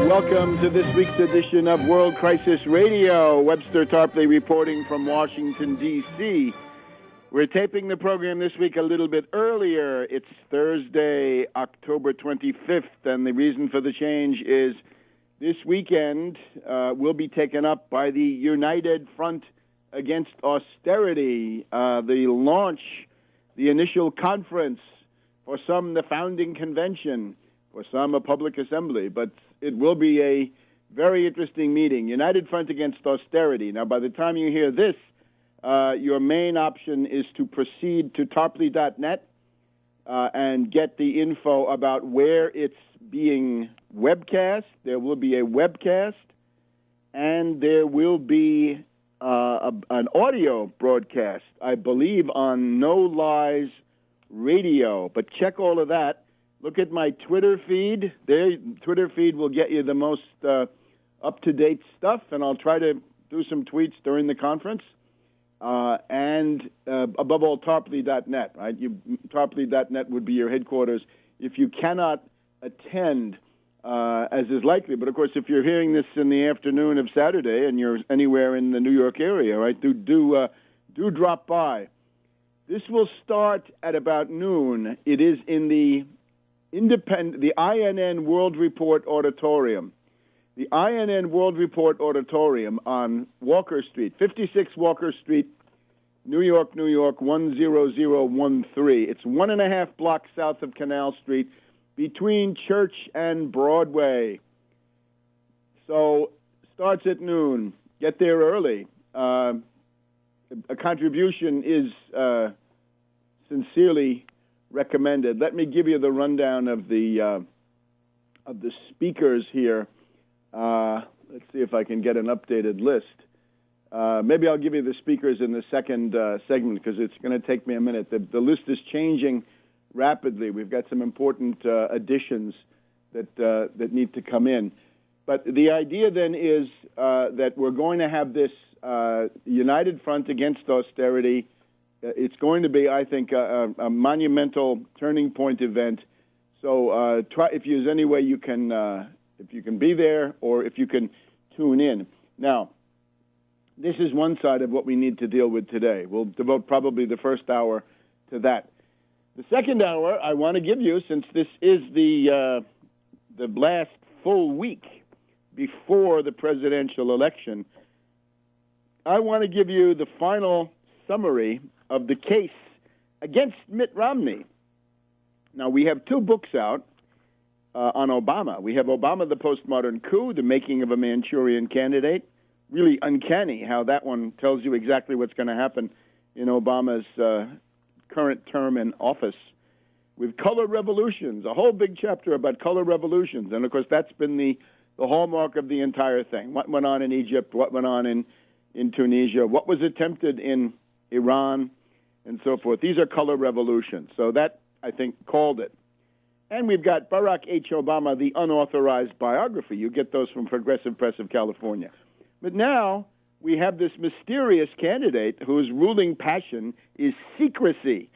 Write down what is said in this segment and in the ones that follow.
Welcome to this week's edition of World Crisis Radio. Webster Tarpley reporting from Washington, D.C. We're taping the program this week a little bit earlier. It's Thursday, October 25th, and the reason for the change is this weekend will be taken up by the United Front Against Austerity, the launch, the initial conference, for some the founding convention, for some a public assembly, but it will be a very interesting meeting. United Front Against Austerity. Now, by the time you hear this, your main option is to proceed to tarpley.net and get the info about where it's being webcast. There will be a webcast, and there will be an audio broadcast, I believe, on No Lies Radio. But check all of that. Look at my Twitter feed. There, Twitter feed will get you the most up-to-date stuff, and I'll try to do some tweets during the conference. And above all, tarpley.net, right? Tarpley.net would be your headquarters. If you cannot attend, as is likely, but of course, if you're hearing this in the afternoon of Saturday and you're anywhere in the New York area, right, do drop by. This will start at about noon. It is in the INN World Report Auditorium. The INN World Report Auditorium on Walker Street, 56 Walker Street, New York, 10013. It's 1.5 blocks south of Canal Street, between Church and Broadway. So, starts at noon. Get there early. A contribution is sincerely recommended. Let me give you the rundown of the speakers here. Let's see if I can get an updated list. Maybe I'll give you the speakers in the second segment because it's going to take me a minute. The list is changing rapidly. We've got some important additions that need to come in. But the idea then is that we're going to have this United Front Against Austerity. It's going to be, I think, a monumental turning point event. So try, if there's any way you can, if you can be there or if you can tune in. Now, this is one side of what we need to deal with today. We'll devote probably the first hour to that. The second hour I want to give you, since this is the last full week before the presidential election, I want to give you the final summary of the case against Mitt Romney. Now, we have two books out on Obama. We have Obama, the Postmodern Coup, The Making of a Manchurian Candidate. Really uncanny how that one tells you exactly what's going to happen in Obama's current term in office. With Color Revolutions, a whole big chapter about color revolutions. And, of course, that's been the hallmark of the entire thing. What went on in Egypt, what went on in Tunisia, what was attempted in Iran, and so forth. These are color revolutions. So that, I think, called it. And we've got Barack H. Obama, the unauthorized biography. You get those from Progressive Press of California. But now we have this mysterious candidate whose ruling passion is secrecy.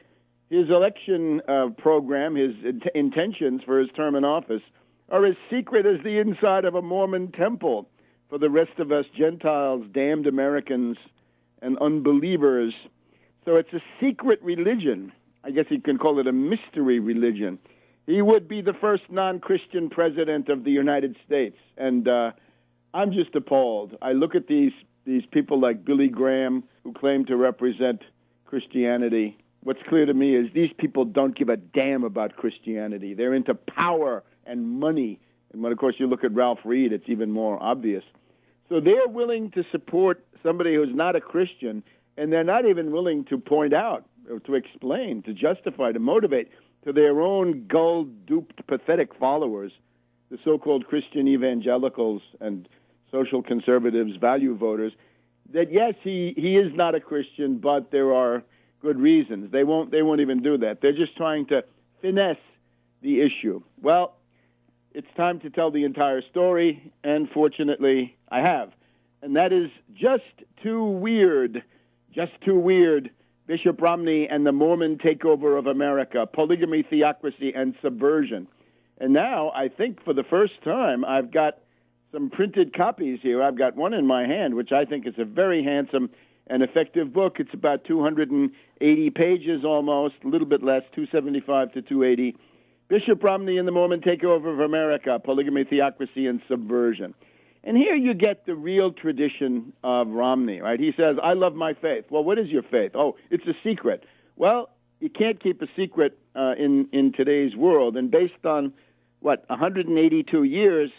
His election program, his intentions for his term in office, are as secret as the inside of a Mormon temple for the rest of us Gentiles, damned Americans, and unbelievers. So it's a secret religion. I guess you can call it a mystery religion. He would be the first non-Christian president of the United States. And I'm just appalled. I look at these people like Billy Graham who claim to represent Christianity. What's clear to me is these people don't give a damn about Christianity. They're into power and money. And when, of course, you look at Ralph Reed, it's even more obvious. So they're willing to support somebody who's not a Christian, and they're not even willing to point out, or to explain, to justify, to motivate to their own gull-duped, pathetic followers, the so-called Christian evangelicals and social conservatives, value voters, that yes, he is not a Christian, but there are good reasons. They won't even do that. They're just trying to finesse the issue. Well, it's time to tell the entire story, and fortunately, I have. And that is Just Too Weird. Just Too Weird. Bishop Romney and the Mormon Takeover of America, Polygamy, Theocracy, and Subversion. And now, I think for the first time, I've got some printed copies here. I've got one in my hand, which I think is a very handsome and effective book. It's about 280 pages almost, a little bit less, 275 to 280. Bishop Romney and the Mormon Takeover of America, Polygamy, Theocracy, and Subversion. And here you get the real tradition of Romney, right? He says, I love my faith. Well, what is your faith? Oh, it's a secret. Well, you can't keep a secret in today's world. And based on, 182 years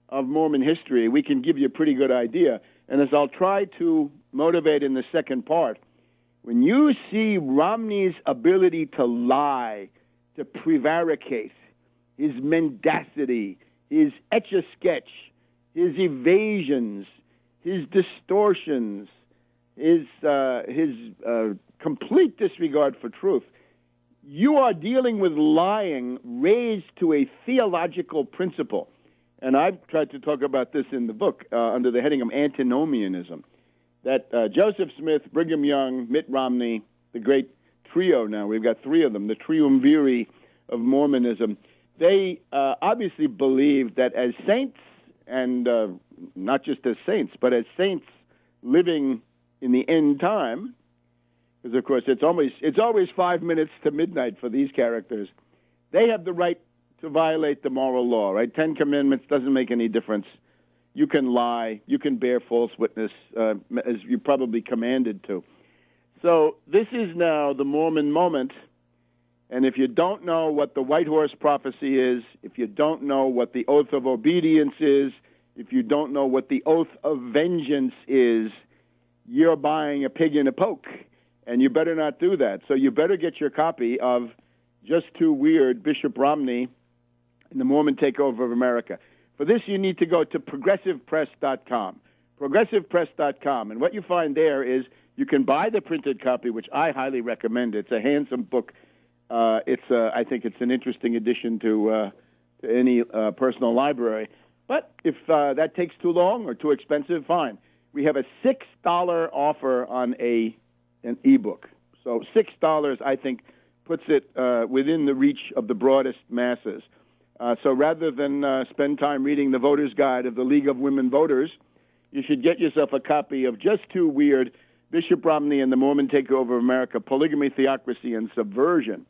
of Mormon history, we can give you a pretty good idea. And as I'll try to motivate in the second part, when you see Romney's ability to lie, to prevaricate, his mendacity, his etch-a-sketch, his evasions, his distortions, his complete disregard for truth, you are dealing with lying raised to a theological principle. And I've tried to talk about this in the book under the heading of antinomianism, that Joseph Smith, Brigham Young, Mitt Romney, the great trio now, we've got three of them, the triumvirate of Mormonism, they obviously believe that as saints, and not just as saints, but as saints living in the end time, because, of course, it's always 5 minutes to midnight for these characters, they have the right to violate the moral law, right? 10 Commandments doesn't make any difference. You can lie. You can bear false witness, as you're probably commanded to. So this is now the Mormon moment, and if you don't know what the White Horse Prophecy is, if you don't know what the Oath of Obedience is, if you don't know what the Oath of Vengeance is, you're buying a pig in a poke, and you better not do that. So you better get your copy of Just Too Weird, Bishop Romney and the Mormon Takeover of America. For this, you need to go to progressivepress.com, progressivepress.com, and what you find there is you can buy the printed copy, which I highly recommend. It's a handsome book. I think it's an interesting addition to any personal library. But if that takes too long or too expensive, fine. We have a $6 offer on an ebook. So $6, I think, puts it within the reach of the broadest masses. So rather than spend time reading the Voter's Guide of the League of Women Voters, you should get yourself a copy of Just Too Weird, Bishop Romney and the Mormon Takeover of America, Polygamy, Theocracy, and Subversion.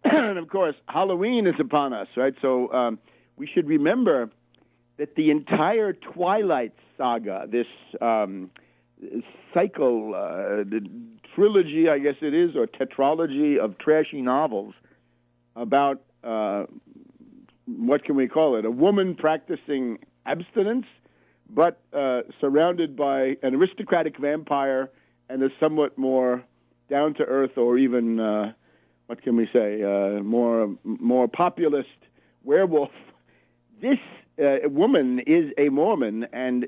And, of course, Halloween is upon us, right? So we should remember that the entire Twilight saga, this cycle, the trilogy, I guess it is, or tetralogy of trashy novels about, what can we call it, a woman practicing abstinence, but surrounded by an aristocratic vampire and a somewhat more down-to-earth or even, what can we say, more populist werewolf. This woman is a Mormon, and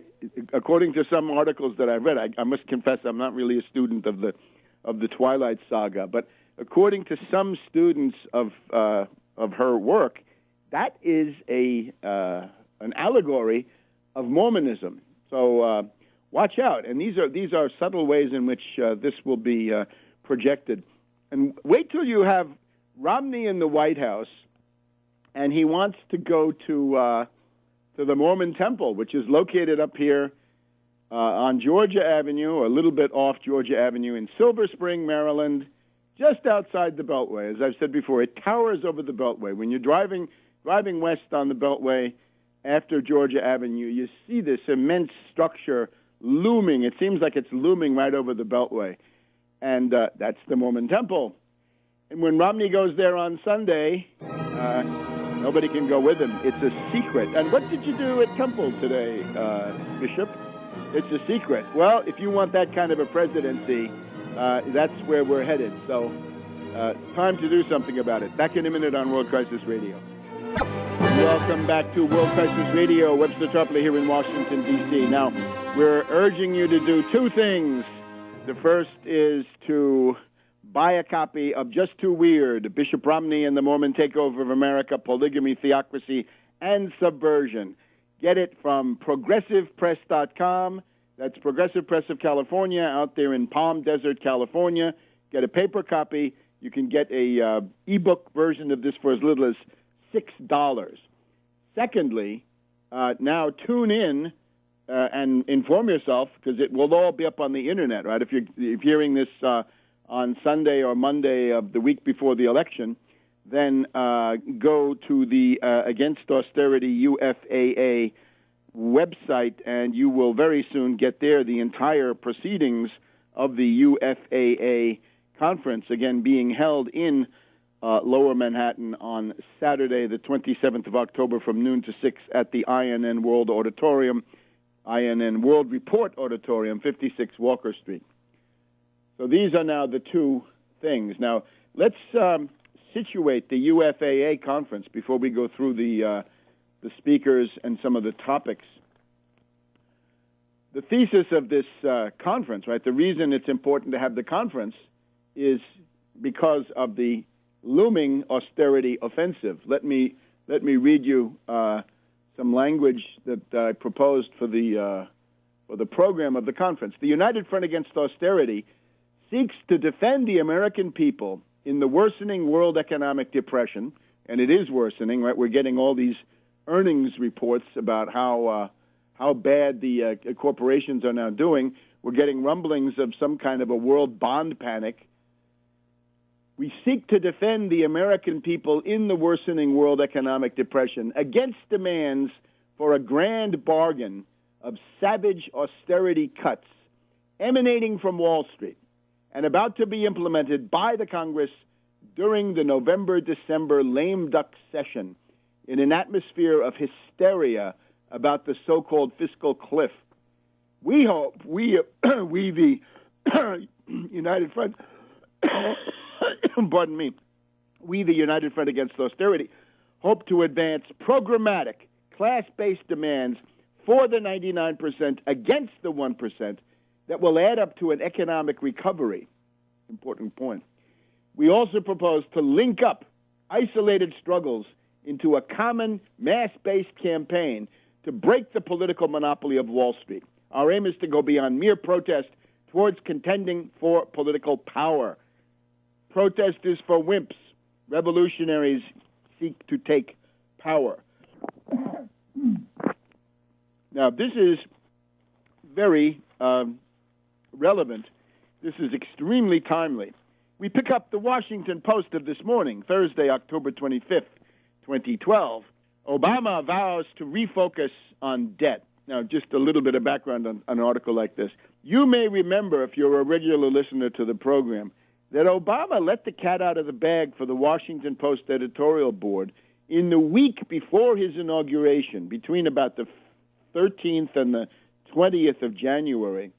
according to some articles that I've read, I must confess I'm not really a student of the Twilight saga, but according to some students of her work, that is an allegory of Mormonism. So watch out, and these are subtle ways in which this will be projected. And wait till you have Romney in the White House, and he wants to go to the Mormon Temple, which is located up here on Georgia Avenue, or a little bit off Georgia Avenue in Silver Spring, Maryland, just outside the Beltway. As I've said before, it towers over the Beltway. When you're driving west on the Beltway after Georgia Avenue, you see this immense structure looming. It seems like it's looming right over the Beltway. And that's the Mormon Temple. And when Romney goes there on Sunday, nobody can go with him. It's a secret. And what did you do at Temple today, Bishop? It's a secret. Well, if you want that kind of a presidency, that's where we're headed. So time to do something about it. Back in a minute on World Crisis Radio. Welcome back to World Crisis Radio. Webster Tarpley here in Washington, D.C. Now, we're urging you to do two things. The first is to buy a copy of Just Too Weird, Bishop Romney and the Mormon Takeover of America, Polygamy, Theocracy, and Subversion. Get it from progressivepress.com. That's Progressive Press of California out there in Palm Desert, California. Get a paper copy. You can get a ebook version of this for as little as $6. Secondly, now tune in and inform yourself, because it will all be up on the internet, right? If you're hearing this on Sunday or Monday of the week before the election, then go to the Against Austerity UFAA website, and you will very soon get there the entire proceedings of the UFAA conference, again being held in Lower Manhattan on Saturday, the 27th of October from noon to 6 at the INN World Auditorium, INN World Report Auditorium, 56 Walker Street. So these are now the two things. Now, let's situate the UFAA conference before we go through the speakers and some of the topics. The thesis of this conference, right, the reason it's important to have the conference is because of the looming austerity offensive. Let me read you some language that I proposed for the program of the conference. The United Front Against Austerity seeks to defend the American people in the worsening world economic depression, and it is worsening, right? We're getting all these earnings reports about how bad the corporations are now doing. We're getting rumblings of some kind of a world bond panic. We seek to defend the American people in the worsening world economic depression against demands for a grand bargain of savage austerity cuts emanating from Wall Street and about to be implemented by the Congress during the November-December lame duck session in an atmosphere of hysteria about the so-called fiscal cliff. We hope, we the United Front, pardon me, we the United Front Against Austerity hope to advance programmatic, class-based demands for the 99% against the 1% that will add up to an economic recovery. Important point. We also propose to link up isolated struggles into a common mass-based campaign to break the political monopoly of Wall Street. Our aim is to go beyond mere protest towards contending for political power. Protest is for wimps. Revolutionaries seek to take power. Now, this is very relevant. This is extremely timely. We pick up the Washington Post of this morning, Thursday, October 25th, 2012. Obama vows to refocus on debt. Now, just a little bit of background on an article like this. You may remember, if you're a regular listener to the program, that Obama let the cat out of the bag for the Washington Post editorial board in the week before his inauguration, between about the 13th and the 20th of January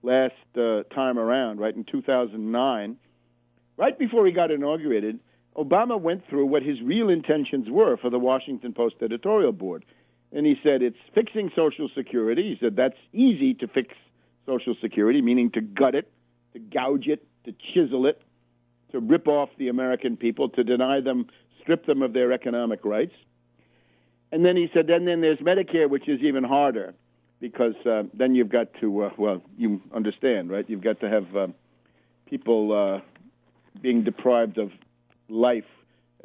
last time around, right, in 2009. Right before he got inaugurated, Obama went through what his real intentions were for the Washington Post editorial board. And he said, it's fixing Social Security. He said, that's easy to fix Social Security, meaning to gut it, to gouge it, to chisel it, to rip off the American people, to deny them, strip them of their economic rights. And then he said, then there's Medicare, which is even harder, because then you've got to, well, you understand, right? You've got to have people being deprived of life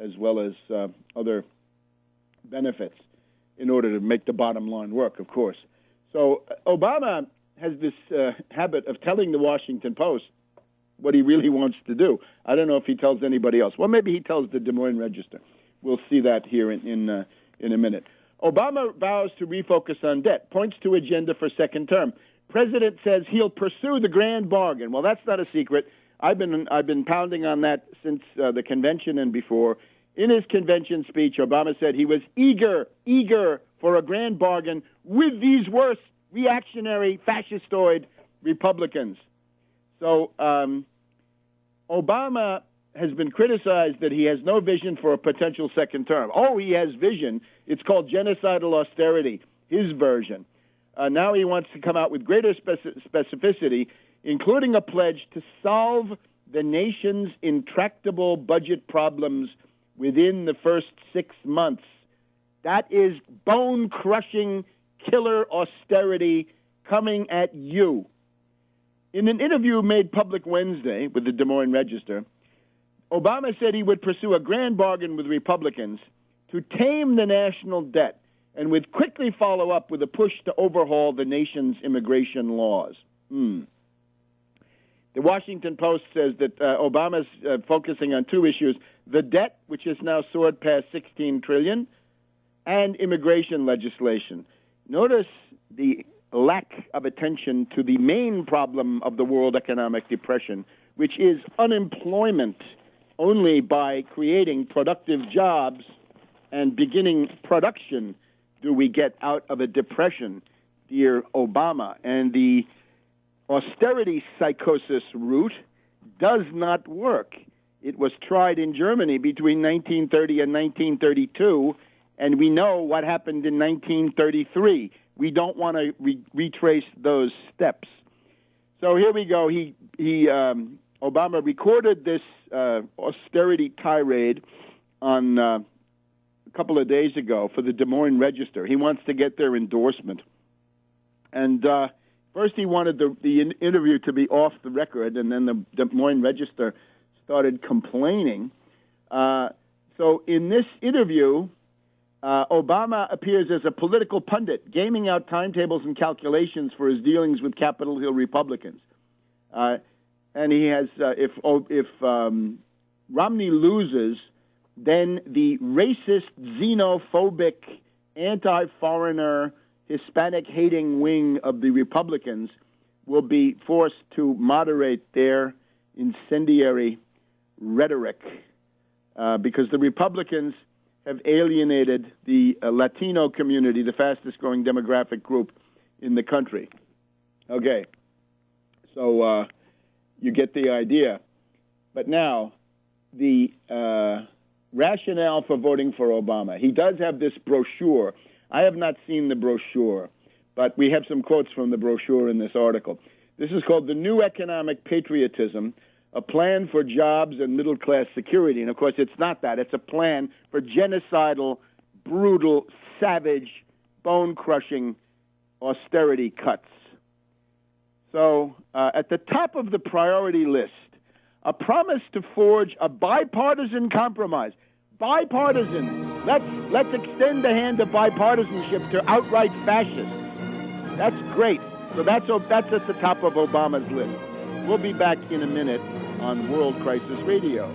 as well as other benefits in order to make the bottom line work, of course. So Obama has this habit of telling the Washington Post what he really wants to do. I don't know if he tells anybody else. Well, maybe he tells the Des Moines Register. We'll see that here in a minute. Obama vows to refocus on debt, points to agenda for second term. President says he'll pursue the grand bargain. Well, that's not a secret. I've been pounding on that since the convention and before. In his convention speech, Obama said he was eager for a grand bargain with these worst reactionary, fascistoid Republicans. So Obama has been criticized that he has no vision for a potential second term. Oh, he has vision. It's called genocidal austerity, his version. Now he wants to come out with greater specificity, including a pledge to solve the nation's intractable budget problems within the first 6 months. That is bone-crushing, killer austerity coming at you. In an interview made public Wednesday with the Des Moines Register, Obama said he would pursue a grand bargain with Republicans to tame the national debt and would quickly follow up with a push to overhaul the nation's immigration laws. The Washington Post says that Obama's focusing on two issues: the debt, which has now soared past $16 trillion, and immigration legislation. Notice the lack of attention to the main problem of the world economic depression, which is unemployment. Only by creating productive jobs and beginning production do we get out of a depression, dear Obama. And the austerity psychosis route does not work. It was tried in Germany between 1930 and 1932, and we know what happened in 1933. We don't want to retrace those steps. So here we go. Obama recorded this austerity tirade on a couple of days ago for the Des Moines Register. He wants to get their endorsement. And first he wanted the interview to be off the record, and then the Des Moines Register started complaining. So in this interview, Obama appears as a political pundit, gaming out timetables and calculations for his dealings with Capitol Hill Republicans. And he has, if Romney loses, then the racist, xenophobic, anti-foreigner, Hispanic-hating wing of the Republicans will be forced to moderate their incendiary rhetoric because the Republicans have alienated the Latino community, the fastest-growing demographic group in the country. Okay, so you get the idea. But now, the rationale for voting for Obama. He does have this brochure. I have not seen the brochure, but we have some quotes from the brochure in this article. This is called The New Economic Patriotism, a plan for jobs and middle-class security. And, of course, it's not that. It's a plan for genocidal, brutal, savage, bone-crushing austerity cuts. So at the top of the priority list, a promise to forge a bipartisan compromise. Bipartisan. Let's extend the hand of bipartisanship to outright fascists. That's great. So that's at the top of Obama's list. We'll be back in a minute on World Crisis Radio.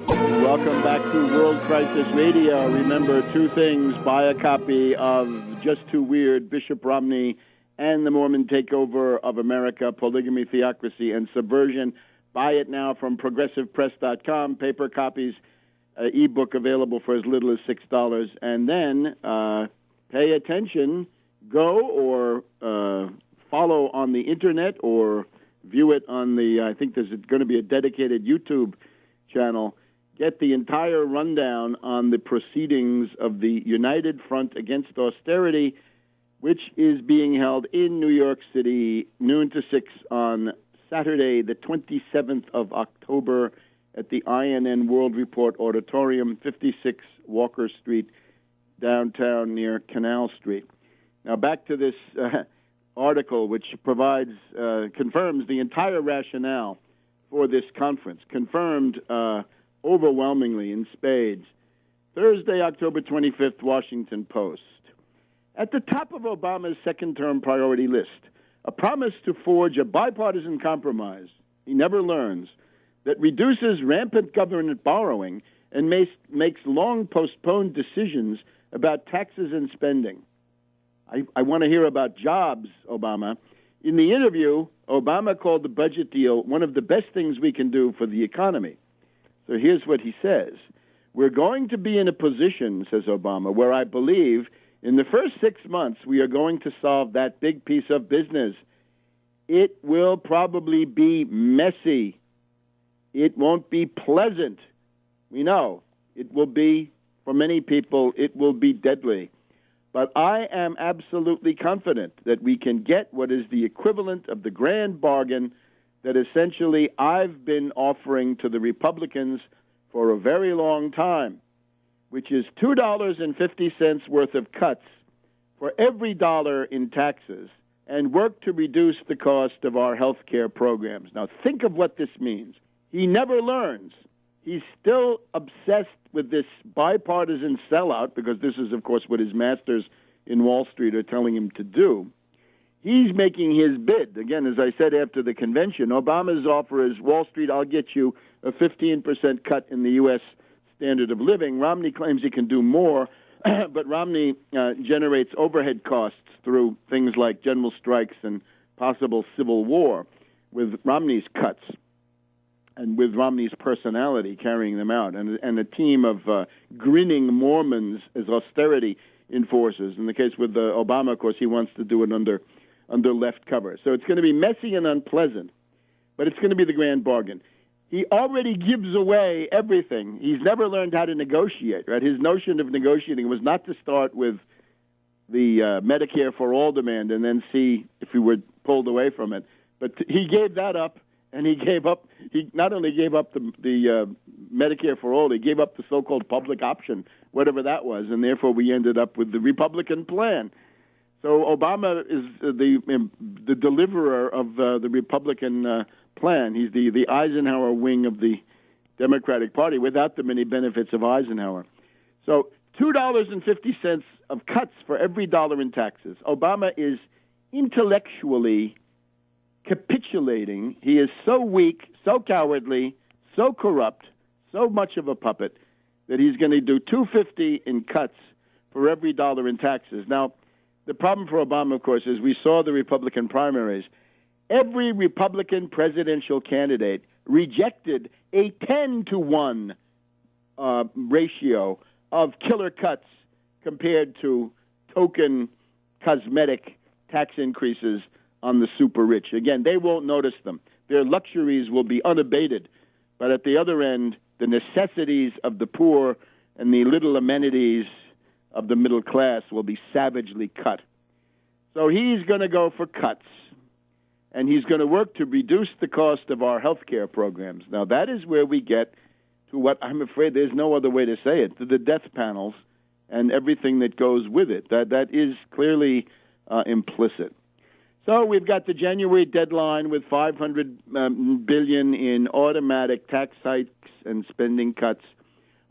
Welcome back to World Crisis Radio. Remember two things. Buy a copy of Just Too Weird, Bishop Romney, and the Mormon Takeover of America, Polygamy, Theocracy, and Subversion. Buy it now from progressivepress.com. Paper copies, ebook available for as little as $6. And then pay attention. Go or follow on the internet or view it on the, I think there's going to be a dedicated YouTube channel. Get the entire rundown on the proceedings of the United Front Against Austerity, which is being held in New York City, noon to 6 on Saturday, the 27th of October, at the INN World Report Auditorium, 56 Walker Street, downtown near Canal Street. Now back to this article, which confirms the entire rationale for this conference, confirmed overwhelmingly in spades. Thursday, October 25th, Washington Post. At the top of Obama's second-term priority list, a promise to forge a bipartisan compromise, he never learns, that reduces rampant government borrowing and makes long-postponed decisions about taxes and spending. I want to hear about jobs, Obama. In the interview, Obama called the budget deal one of the best things we can do for the economy. So here's what he says. We're going to be in a position, says Obama, where I believe in the first 6 months we are going to solve that big piece of business. It will probably be messy. It won't be pleasant. We know it will be, for many people, it will be deadly. But I am absolutely confident that we can get what is the equivalent of the grand bargain that essentially I've been offering to the Republicans for a very long time, which is $2.50 worth of cuts for every dollar in taxes and work to reduce the cost of our health care programs. Now, think of what this means. He never learns. He's still obsessed with this bipartisan sellout, because this is, of course, what his masters in Wall Street are telling him to do. He's making his bid. Again, as I said after the convention, Obama's offer is, Wall Street, I'll get you a 15% cut in the U.S. standard of living. Romney claims he can do more, but Romney generates overhead costs through things like general strikes and possible civil war with Romney's cuts and with Romney's personality carrying them out, and a team of grinning Mormons as austerity enforcers. In the case with Obama, of course, he wants to do it under left cover. So it's going to be messy and unpleasant, but it's going to be the grand bargain. He already gives away everything. He's never learned how to negotiate, right? His notion of negotiating was not to start with the Medicare for all demand and then see if he were pulled away from it. But he gave that up, and he not only gave up the Medicare for all, he gave up the so-called public option, whatever that was, and therefore we ended up with the Republican plan. So Obama is the deliverer of the Republican plan. He's the Eisenhower wing of the Democratic Party without the many benefits of Eisenhower. So $2.50 of cuts for every dollar in taxes. Obama is intellectually capitulating. He is so weak, so cowardly, so corrupt, so much of a puppet that he's going to do $2.50 in cuts for every dollar in taxes. Now, the problem for Obama, of course, is we saw the Republican primaries. Every Republican presidential candidate rejected a 10-to-1 ratio of killer cuts compared to token cosmetic tax increases on the super rich. Again, they won't notice them. Their luxuries will be unabated. But at the other end, the necessities of the poor and the little amenities of the middle class will be savagely cut. So he's going to go for cuts, and he's going to work to reduce the cost of our health care programs. Now, that is where we get to what I'm afraid there's no other way to say it, to the death panels and everything that goes with it. That is clearly implicit. So we've got the January deadline with $500 billion in automatic tax hikes and spending cuts.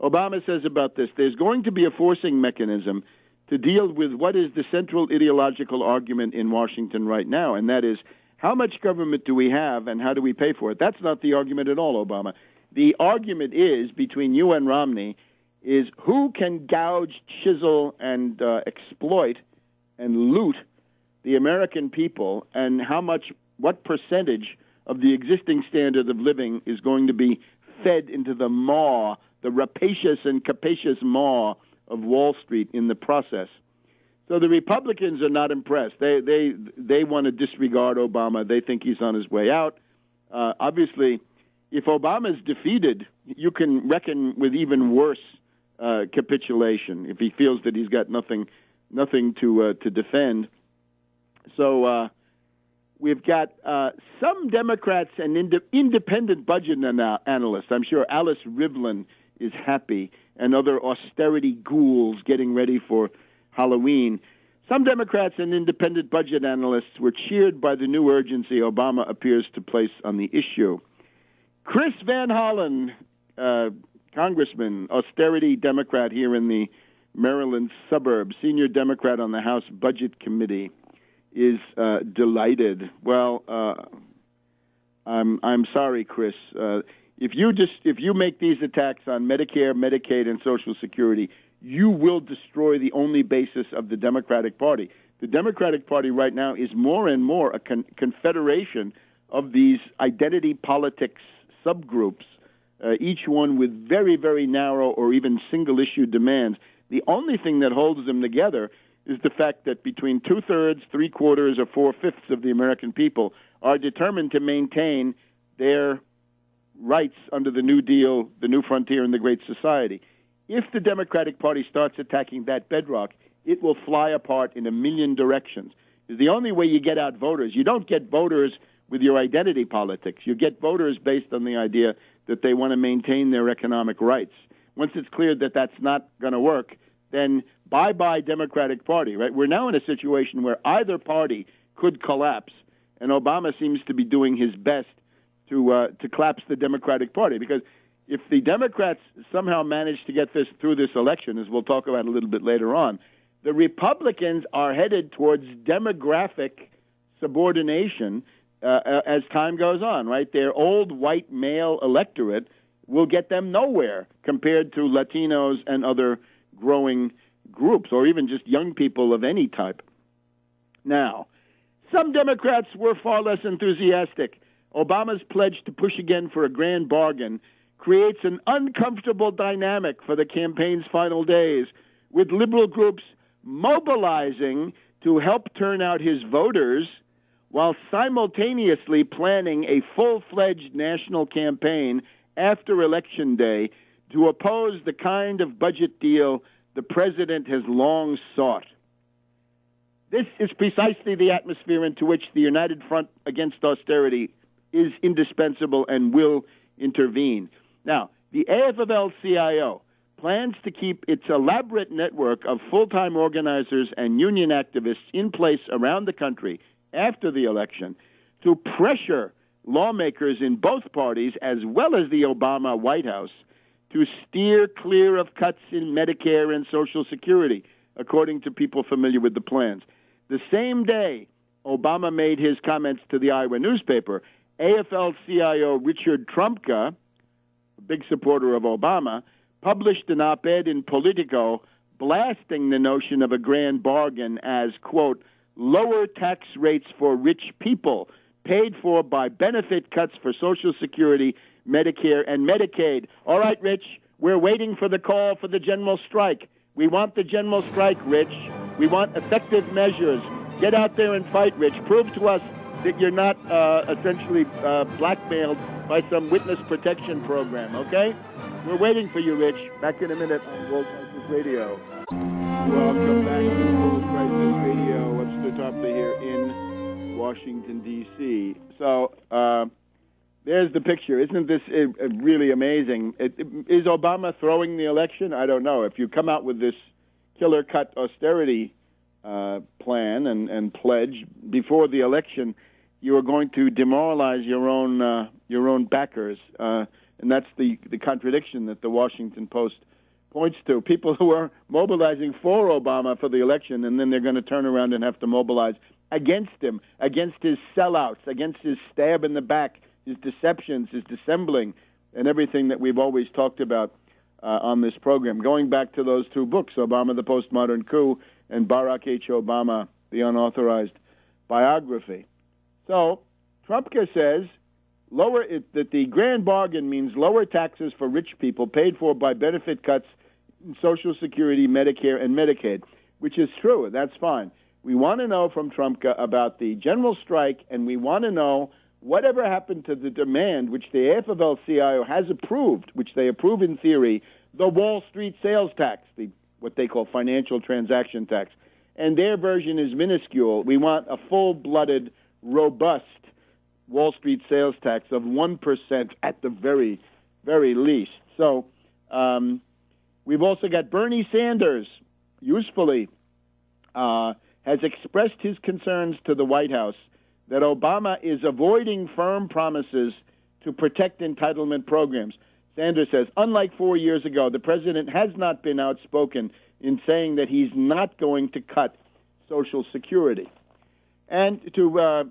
Obama says about this, there's going to be a forcing mechanism to deal with what is the central ideological argument in Washington right now, and that is, how much government do we have and how do we pay for it? That's not the argument at all, Obama. The argument is, between you and Romney, is who can gouge, chisel, and exploit and loot the American people, and what percentage of the existing standard of living is going to be fed into the maw, the rapacious and capacious maw of Wall Street in the process. So the Republicans are not impressed. They want to disregard Obama. They think he's on his way out. Obviously, if Obama's defeated, you can reckon with even worse capitulation if he feels that he's got nothing to defend. So we've got some Democrats and independent budget analysts. I'm sure Alice Rivlin is happy, and other austerity ghouls getting ready for Halloween. Some Democrats and independent budget analysts were cheered by the new urgency Obama appears to place on the issue. Chris Van Hollen, Congressman, austerity Democrat here in the Maryland suburbs, senior Democrat on the House Budget Committee, is delighted. Well, I'm sorry, Chris. If you make these attacks on Medicare, Medicaid, and Social Security, you will destroy the only basis of the Democratic Party. The Democratic Party right now is more and more a confederation of these identity politics subgroups, each one with very, very narrow or even single-issue demands. The only thing that holds them together is the fact that between 2/3, 3/4, or 4/5 of the American people are determined to maintain their rights under the New Deal, the New Frontier, and the Great Society. If the Democratic Party starts attacking that bedrock, it will fly apart in a million directions. It's the only way you get out voters. You don't get voters with your identity politics. You get voters based on the idea that they want to maintain their economic rights. Once it's clear that that's not going to work, then bye-bye Democratic Party, right? We're now in a situation where either party could collapse, and Obama seems to be doing his best to collapse the Democratic Party, because if the Democrats somehow manage to get this through this election, as we'll talk about a little bit later on, the Republicans are headed towards demographic subordination as time goes on, right? Their old white male electorate will get them nowhere compared to Latinos and other growing groups, or even just young people of any type. Now, some Democrats were far less enthusiastic. Obama's pledge to push again for a grand bargain creates an uncomfortable dynamic for the campaign's final days, with liberal groups mobilizing to help turn out his voters while simultaneously planning a full-fledged national campaign after Election Day to oppose the kind of budget deal the president has long sought. This is precisely the atmosphere into which the United Front Against Austerity is indispensable and will intervene. Now, the AFL-CIO plans to keep its elaborate network of full-time organizers and union activists in place around the country after the election to pressure lawmakers in both parties, as well as the Obama White House, to steer clear of cuts in Medicare and Social Security, according to people familiar with the plans. The same day Obama made his comments to the Iowa newspaper, AFL-CIO Richard Trumka, a big supporter of Obama, published an op-ed in Politico blasting the notion of a grand bargain as, quote, lower tax rates for rich people, paid for by benefit cuts for Social Security, Medicare, and Medicaid. All right, Rich, we're waiting for the call for the general strike. We want the general strike, Rich. We want effective measures. Get out there and fight, Rich. Prove to us that you're not essentially blackmailed by some witness protection program, okay? We're waiting for you, Rich. Back in a minute on World Crisis Radio. Welcome back to World Crisis Radio. Webster Tarpley here in Washington, D.C. So there's the picture. Isn't this really amazing? Is Obama throwing the election? I don't know. If you come out with this killer cut austerity plan and pledge before the election, you are going to demoralize your own backers, and that's the contradiction that the Washington Post points to. People who are mobilizing for Obama for the election, and then they're going to turn around and have to mobilize against him, against his sellouts, against his stab in the back, his deceptions, his dissembling, and everything that we've always talked about on this program. Going back to those two books, Obama, the Postmodern Coup, and Barack H. Obama, the Unauthorized Biography. So Trumka says that the grand bargain means lower taxes for rich people paid for by benefit cuts in Social Security, Medicare, and Medicaid, which is true. That's fine. We want to know from Trumka about the general strike, and we want to know whatever happened to the demand, which the AFL-CIO has approved, which they approve in theory, the Wall Street sales tax, what they call financial transaction tax. And their version is minuscule. We want a full-blooded, robust Wall Street sales tax of 1% at the very, very least. So we've also got Bernie Sanders, usefully, has expressed his concerns to the White House that Obama is avoiding firm promises to protect entitlement programs. Sanders says, unlike 4 years ago, the president has not been outspoken in saying that he's not going to cut Social Security. And to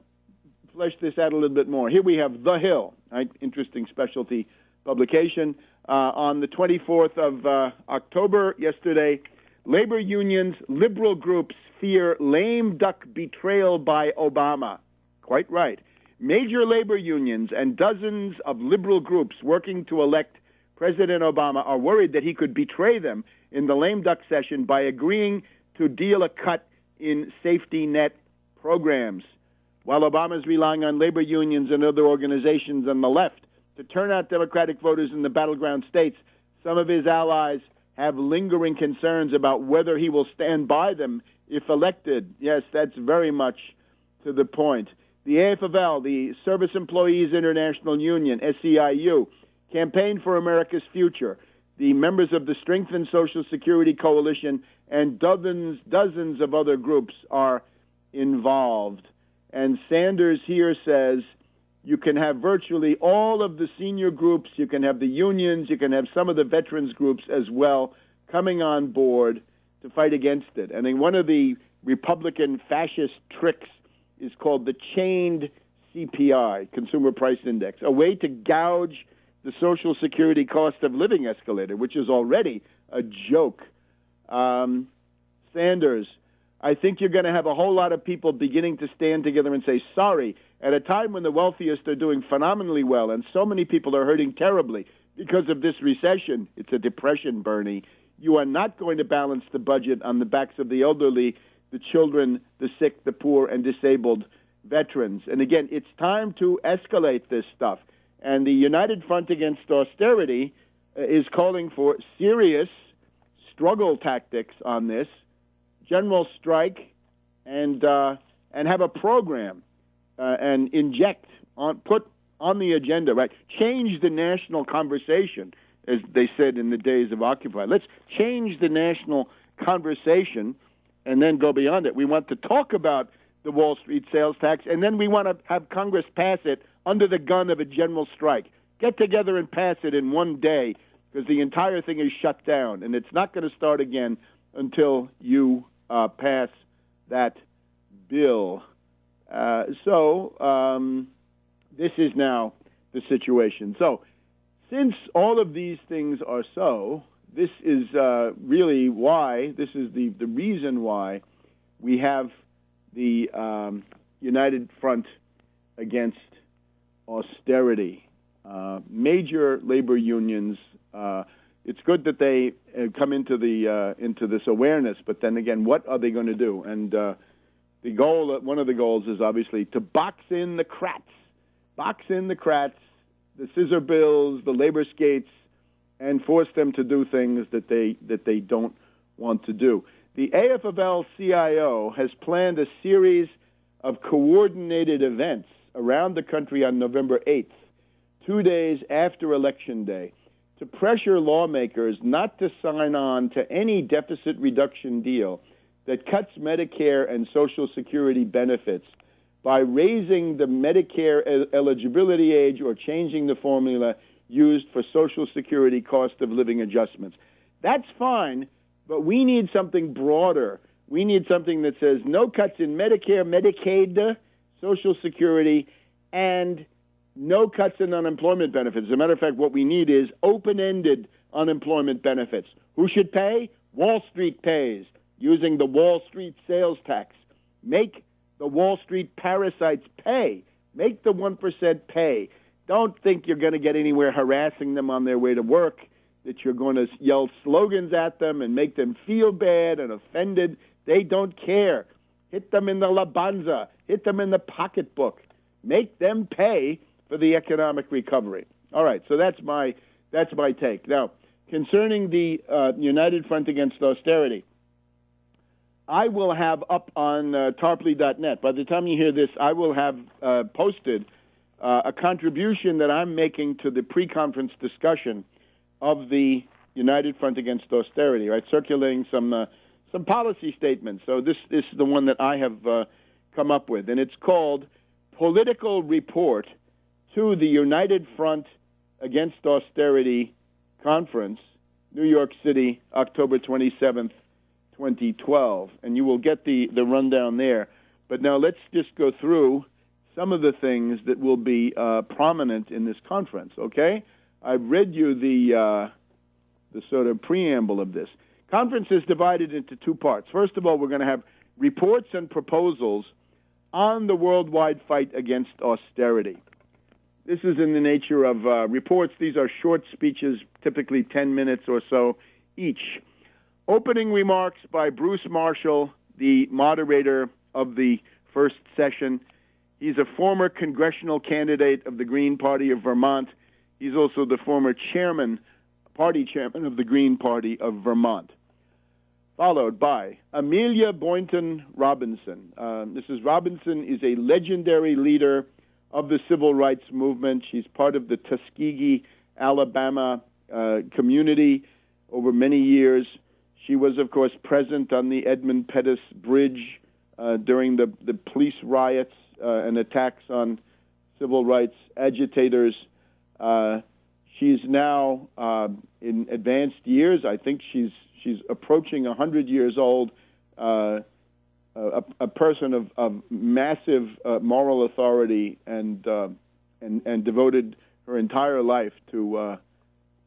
flesh this out a little bit more, here we have The Hill, right? Interesting specialty publication. On the 24th of October, yesterday, labor unions, liberal groups fear lame duck betrayal by Obama. Quite right. Major labor unions and dozens of liberal groups working to elect President Obama are worried that he could betray them in the lame duck session by agreeing to deal a cut in safety net programs. While Obama is relying on labor unions and other organizations on the left to turn out Democratic voters in the battleground states, some of his allies have lingering concerns about whether he will stand by them if elected. Yes, that's very much to the point. The AFL, the Service Employees International Union, SEIU, Campaign for America's Future, the members of the Strengthened Social Security Coalition, and dozens of other groups are involved. And Sanders here says you can have virtually all of the senior groups, you can have the unions, you can have some of the veterans groups as well coming on board to fight against it. And then one of the Republican fascist tricks is called the chained CPI, Consumer Price Index, a way to gouge the Social Security cost of living escalator, which is already a joke. Sanders, I think you're going to have a whole lot of people beginning to stand together and say, sorry, at a time when the wealthiest are doing phenomenally well and so many people are hurting terribly because of this recession. It's a depression, Bernie. You are not going to balance the budget on the backs of the elderly, the children, the sick, the poor, and disabled veterans. And again, it's time to escalate this stuff. And the United Front Against Austerity is calling for serious struggle tactics on this, general strike, and have a program and put on the agenda, right? Change the national conversation, as they said in the days of Occupy. Let's change the national conversation and then go beyond it. We want to talk about the Wall Street sales tax, and then we want to have Congress pass it under the gun of a general strike. Get together and pass it in one day, because the entire thing is shut down, and it's not going to start again until you pass that bill. This is now the situation. So since all of these things are so, this is really why, this is the reason why we have the United Front Against Austerity. Major labor unions. It's good that they come into this awareness, but then again, what are they going to do? And the goal, one of the goals, is obviously to box in the crats, the scissor bills, the labor skates, and force them to do things that they don't want to do. The AFL-CIO has planned a series of coordinated events around the country on November 8th, 2 days after Election Day, to pressure lawmakers not to sign on to any deficit reduction deal that cuts Medicare and Social Security benefits by raising the Medicare eligibility age or changing the formula used for Social Security cost of living adjustments. That's fine, but we need something broader. We need something that says no cuts in Medicare, Medicaid, Social Security, and no cuts in unemployment benefits. As a matter of fact, what we need is open-ended unemployment benefits. Who should pay? Wall Street pays, using the Wall Street sales tax. Make the Wall Street parasites pay. Make the 1% pay. Don't think you're going to get anywhere harassing them on their way to work, that you're going to yell slogans at them and make them feel bad and offended. They don't care. Hit them in the labanza. Hit them in the pocketbook. Make them pay for the economic recovery. All right, so that's my take. Now, concerning the United Front Against Austerity, I will have up on tarpley.net, by the time you hear this, I will have posted a contribution that I'm making to the pre-conference discussion of the United Front Against Austerity, right, circulating some policy statements. So this is the one that I have come up with, and it's called Political Report to the United Front Against Austerity Conference, New York City, October 27th, 2012. And you will get the rundown there. But now let's just go through some of the things that will be prominent in this conference, okay? I've read you the sort of preamble of this. Conference is divided into two parts. First of all, we're going to have reports and proposals on the worldwide fight against austerity. This is in the nature of reports. These are short speeches, typically 10 minutes or so each. Opening remarks by Bruce Marshall, the moderator of the first session. He's a former congressional candidate of the Green Party of Vermont. He's also the former party chairman of the Green Party of Vermont. Followed by Amelia Boynton Robinson. Mrs. Robinson is a legendary leader of the civil rights movement. She's part of the Tuskegee, Alabama community over many years. She was, of course, present on the Edmund Pettus Bridge during the police riots and attacks on civil rights agitators. She's now in advanced years. I think she's approaching 100 years old. A person of massive moral authority and devoted her entire life to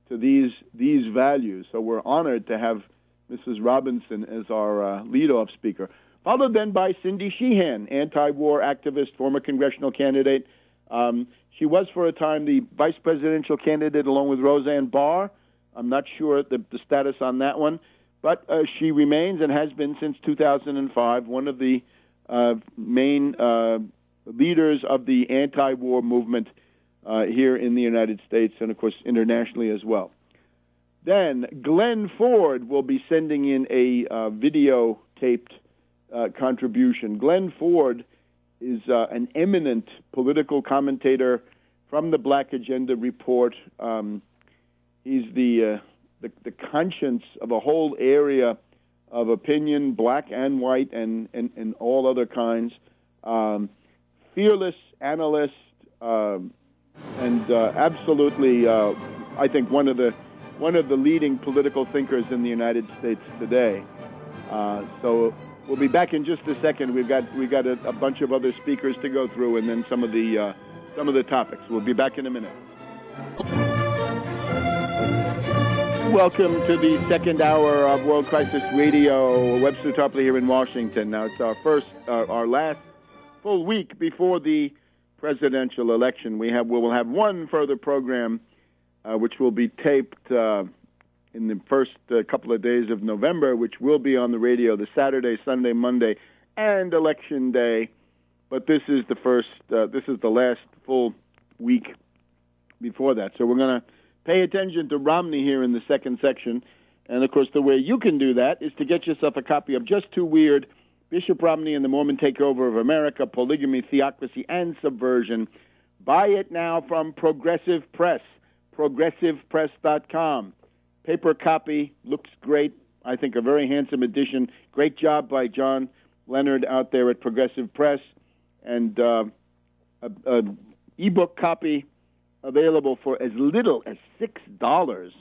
these values. So we're honored to have Mrs. Robinson as our lead-off speaker. Followed then by Cindy Sheehan, anti-war activist, former congressional candidate. She was for a time the vice presidential candidate along with Roseanne Barr. I'm not sure the status on that one, but she remains and has been since 2005 one of the main leaders of the anti-war movement here in the United States and, of course, internationally as well. Then Glenn Ford will be sending in a videotaped contribution. Glenn Ford is an eminent political commentator from the Black Agenda Report. He's the conscience of a whole area of opinion, black and white, and all other kinds. Fearless analyst, and absolutely, I think one of the leading political thinkers in the United States today. So we'll be back in just a second. We've got a bunch of other speakers to go through, and then some of the topics. We'll be back in a minute. Welcome to the second hour of World Crisis Radio. Webster Tarpley here in Washington. Now it's our last full week before the presidential election. We will have one further program, which will be taped in the first couple of days of November, which will be on the radio the Saturday, Sunday, Monday, and Election Day. But this is the last full week before that. So we're going to pay attention to Romney here in the second section. And, of course, the way you can do that is to get yourself a copy of Just Too Weird, Bishop Romney and the Mormon Takeover of America, Polygamy, Theocracy, and Subversion. Buy it now from Progressive Press, progressivepress.com. Paper copy, looks great. I think a very handsome edition. Great job by John Leonard out there at Progressive Press. And an ebook copy available for as little as $6,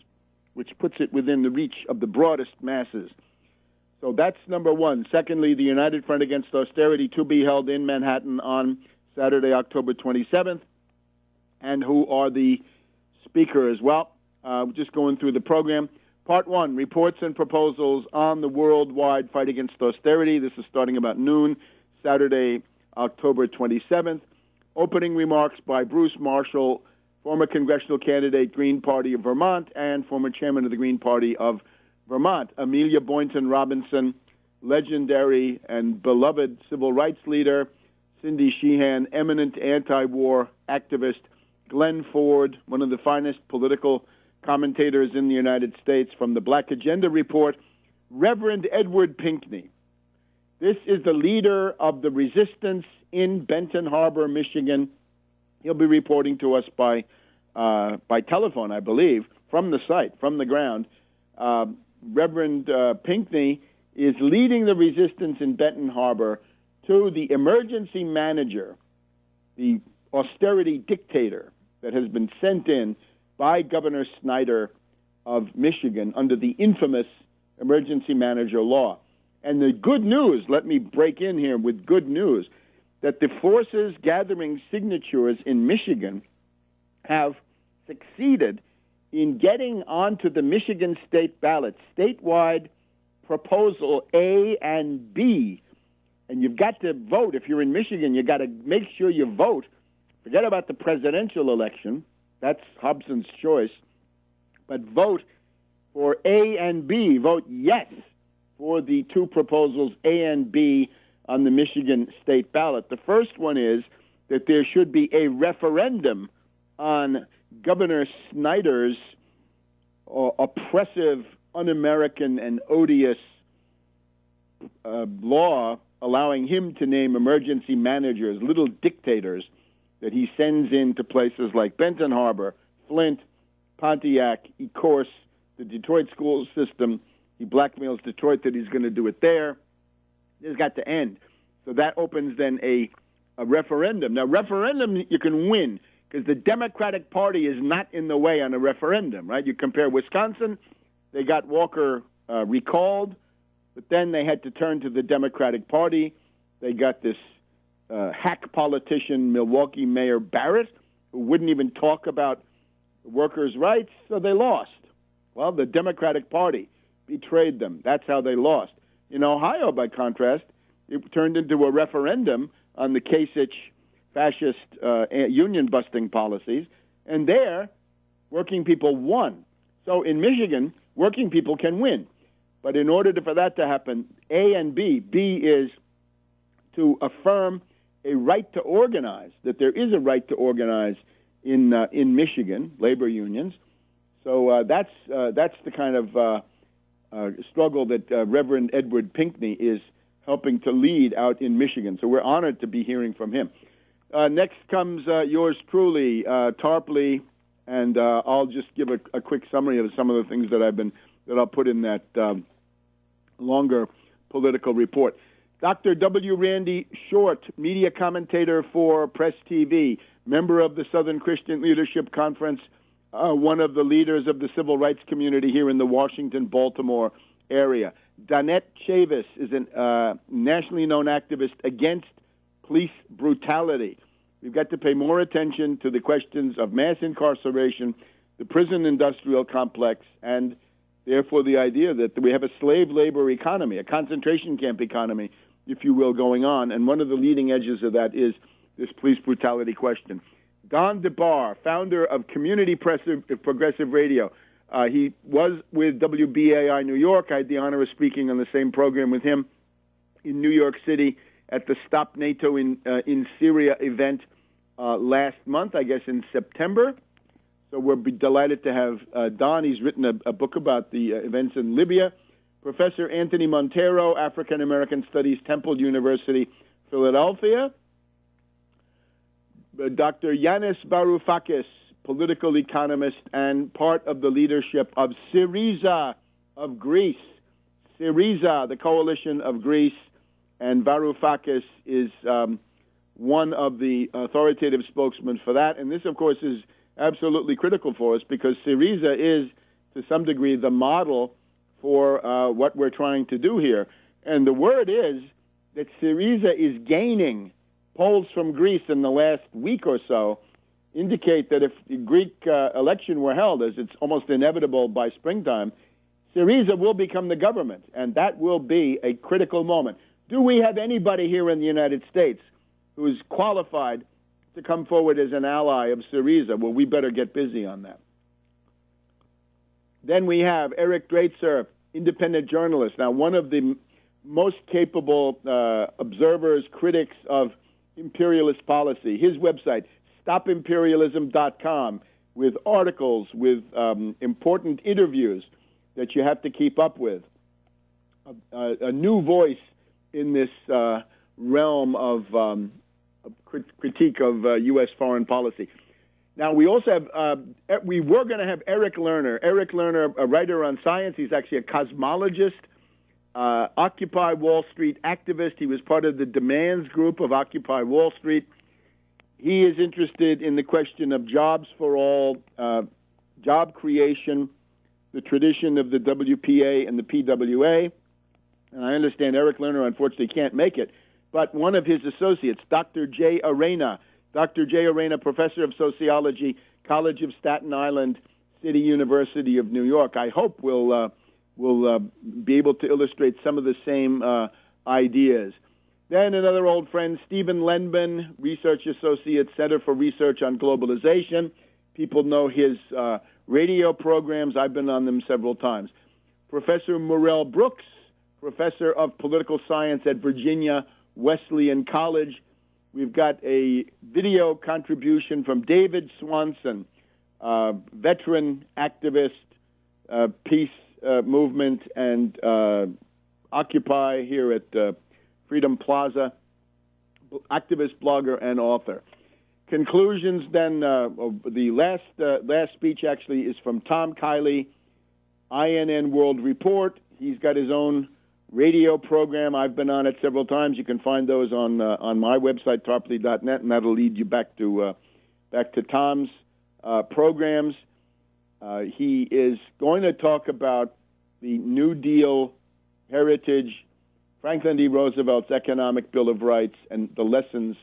which puts it within the reach of the broadest masses. So that's number one. Secondly, the United Front Against Austerity, to be held in Manhattan on Saturday, October 27th. And who are the speakers? Well, just going through the program. Part one, reports and proposals on the worldwide fight against austerity. This is starting about noon, Saturday, October 27th. Opening remarks by Bruce Marshall, former congressional candidate, Green Party of Vermont, and former chairman of the Green Party of Vermont. Amelia Boynton Robinson, legendary and beloved civil rights leader. Cindy Sheehan, eminent anti-war activist. Glenn Ford, one of the finest political commentators in the United States from the Black Agenda Report. Reverend Edward Pinkney. This is the leader of the resistance in Benton Harbor, Michigan. He'll be reporting to us by telephone, I believe, from the site, from the ground. Reverend Pinkney is leading the resistance in Benton Harbor to the emergency manager, the austerity dictator that has been sent in by Governor Snyder of Michigan under the infamous emergency manager law. And the good news, let me break in here with good news, that the forces gathering signatures in Michigan have succeeded in getting onto the Michigan state ballot, statewide proposal A and B. And you've got to vote. If you're in Michigan, you've got to make sure you vote. Forget about the presidential election. That's Hobson's choice. But vote for A and B. Vote yes for the two proposals, A and B, on the Michigan state ballot. The first one is that there should be a referendum on Governor Snyder's oppressive, un-American, and odious law allowing him to name emergency managers, little dictators, that he sends into places like Benton Harbor, Flint, Pontiac, Ecorse, the Detroit school system. He blackmails Detroit that he's going to do it there. This has got to end. So that opens then a referendum. Now, referendum you can win. because the Democratic Party is not in the way on a referendum, right? You compare Wisconsin, they got Walker recalled, but then they had to turn to the Democratic Party. They got this hack politician, Milwaukee Mayor Barrett, who wouldn't even talk about workers' rights, so they lost. Well, the Democratic Party betrayed them. That's how they lost. In Ohio, by contrast, it turned into a referendum on the Kasich fascist union-busting policies, and there, working people won. So in Michigan, working people can win. But in order for that to happen, A and B is to affirm a right to organize, that there is a right to organize in Michigan, labor unions. So that's the kind of struggle that Reverend Edward Pinckney is helping to lead out in Michigan. So we're honored to be hearing from him. Next comes yours truly, Tarpley, and I'll just give a quick summary of some of the things that I'll put in that longer political report. Dr. W. Randy Short, media commentator for Press TV, member of the Southern Christian Leadership Conference, one of the leaders of the civil rights community here in the Washington, Baltimore area. Danette Chavis is a nationally known activist against police brutality. We've got to pay more attention to the questions of mass incarceration, the prison industrial complex, and therefore the idea that we have a slave labor economy, a concentration camp economy, if you will, going on. And one of the leading edges of that is this police brutality question. Don DeBar, founder of Community Progressive Radio. He was with WBAI New York. I had the honor of speaking on the same program with him in New York City at the Stop NATO in Syria event last month, I guess in September. So we're delighted to have Don. He's written a book about the events in Libya. Professor Anthony Montero, African American Studies, Temple University, Philadelphia. Dr. Yanis Varoufakis, political economist and part of the leadership of Syriza of Greece. Syriza, the coalition of Greece, and Varoufakis is one of the authoritative spokesmen for that. And this, of course, is absolutely critical for us because Syriza is, to some degree, the model for what we're trying to do here. And the word is that Syriza is gaining. Polls from Greece in the last week or so indicate that if the Greek election were held, as it's almost inevitable by springtime, Syriza will become the government, and that will be a critical moment. Do we have anybody here in the United States who is qualified to come forward as an ally of Syriza? Well, we better get busy on that. Then we have Eric Draitser, independent journalist. Now, one of the most capable observers, critics of imperialist policy. His website, stopimperialism.com, with articles, with important interviews that you have to keep up with. A new voice in this realm of critique of U.S. foreign policy. Now, we also have, we were going to have Eric Lerner. Eric Lerner, a writer on science. He's actually a cosmologist. Occupy Wall Street activist. He was part of the demands group of Occupy Wall Street. He is interested in the question of jobs for all, job creation, the tradition of the WPA and the PWA. And I understand Eric Lerner, unfortunately, can't make it. But one of his associates, Dr. Jay Arena, professor of sociology, College of Staten Island, City University of New York, I hope will be able to illustrate some of the same ideas. Then another old friend, Stephen Lenben, research associate, Center for Research on Globalization. People know his radio programs. I've been on them several times. Professor Murrell Brooks, professor of political science at Virginia Wesleyan College. We've got a video contribution from David Swanson, veteran activist, peace movement, and Occupy here at Freedom Plaza, activist, blogger, and author. Conclusions then, the last speech actually is from Tom Kiley, INN World Report. He's got his own radio program. I've been on it several times. You can find those on my website, tarpley.net, and that'll lead you back to back to Tom's programs. He is going to talk about the New Deal heritage, Franklin D. Roosevelt's Economic Bill of Rights, and the lessons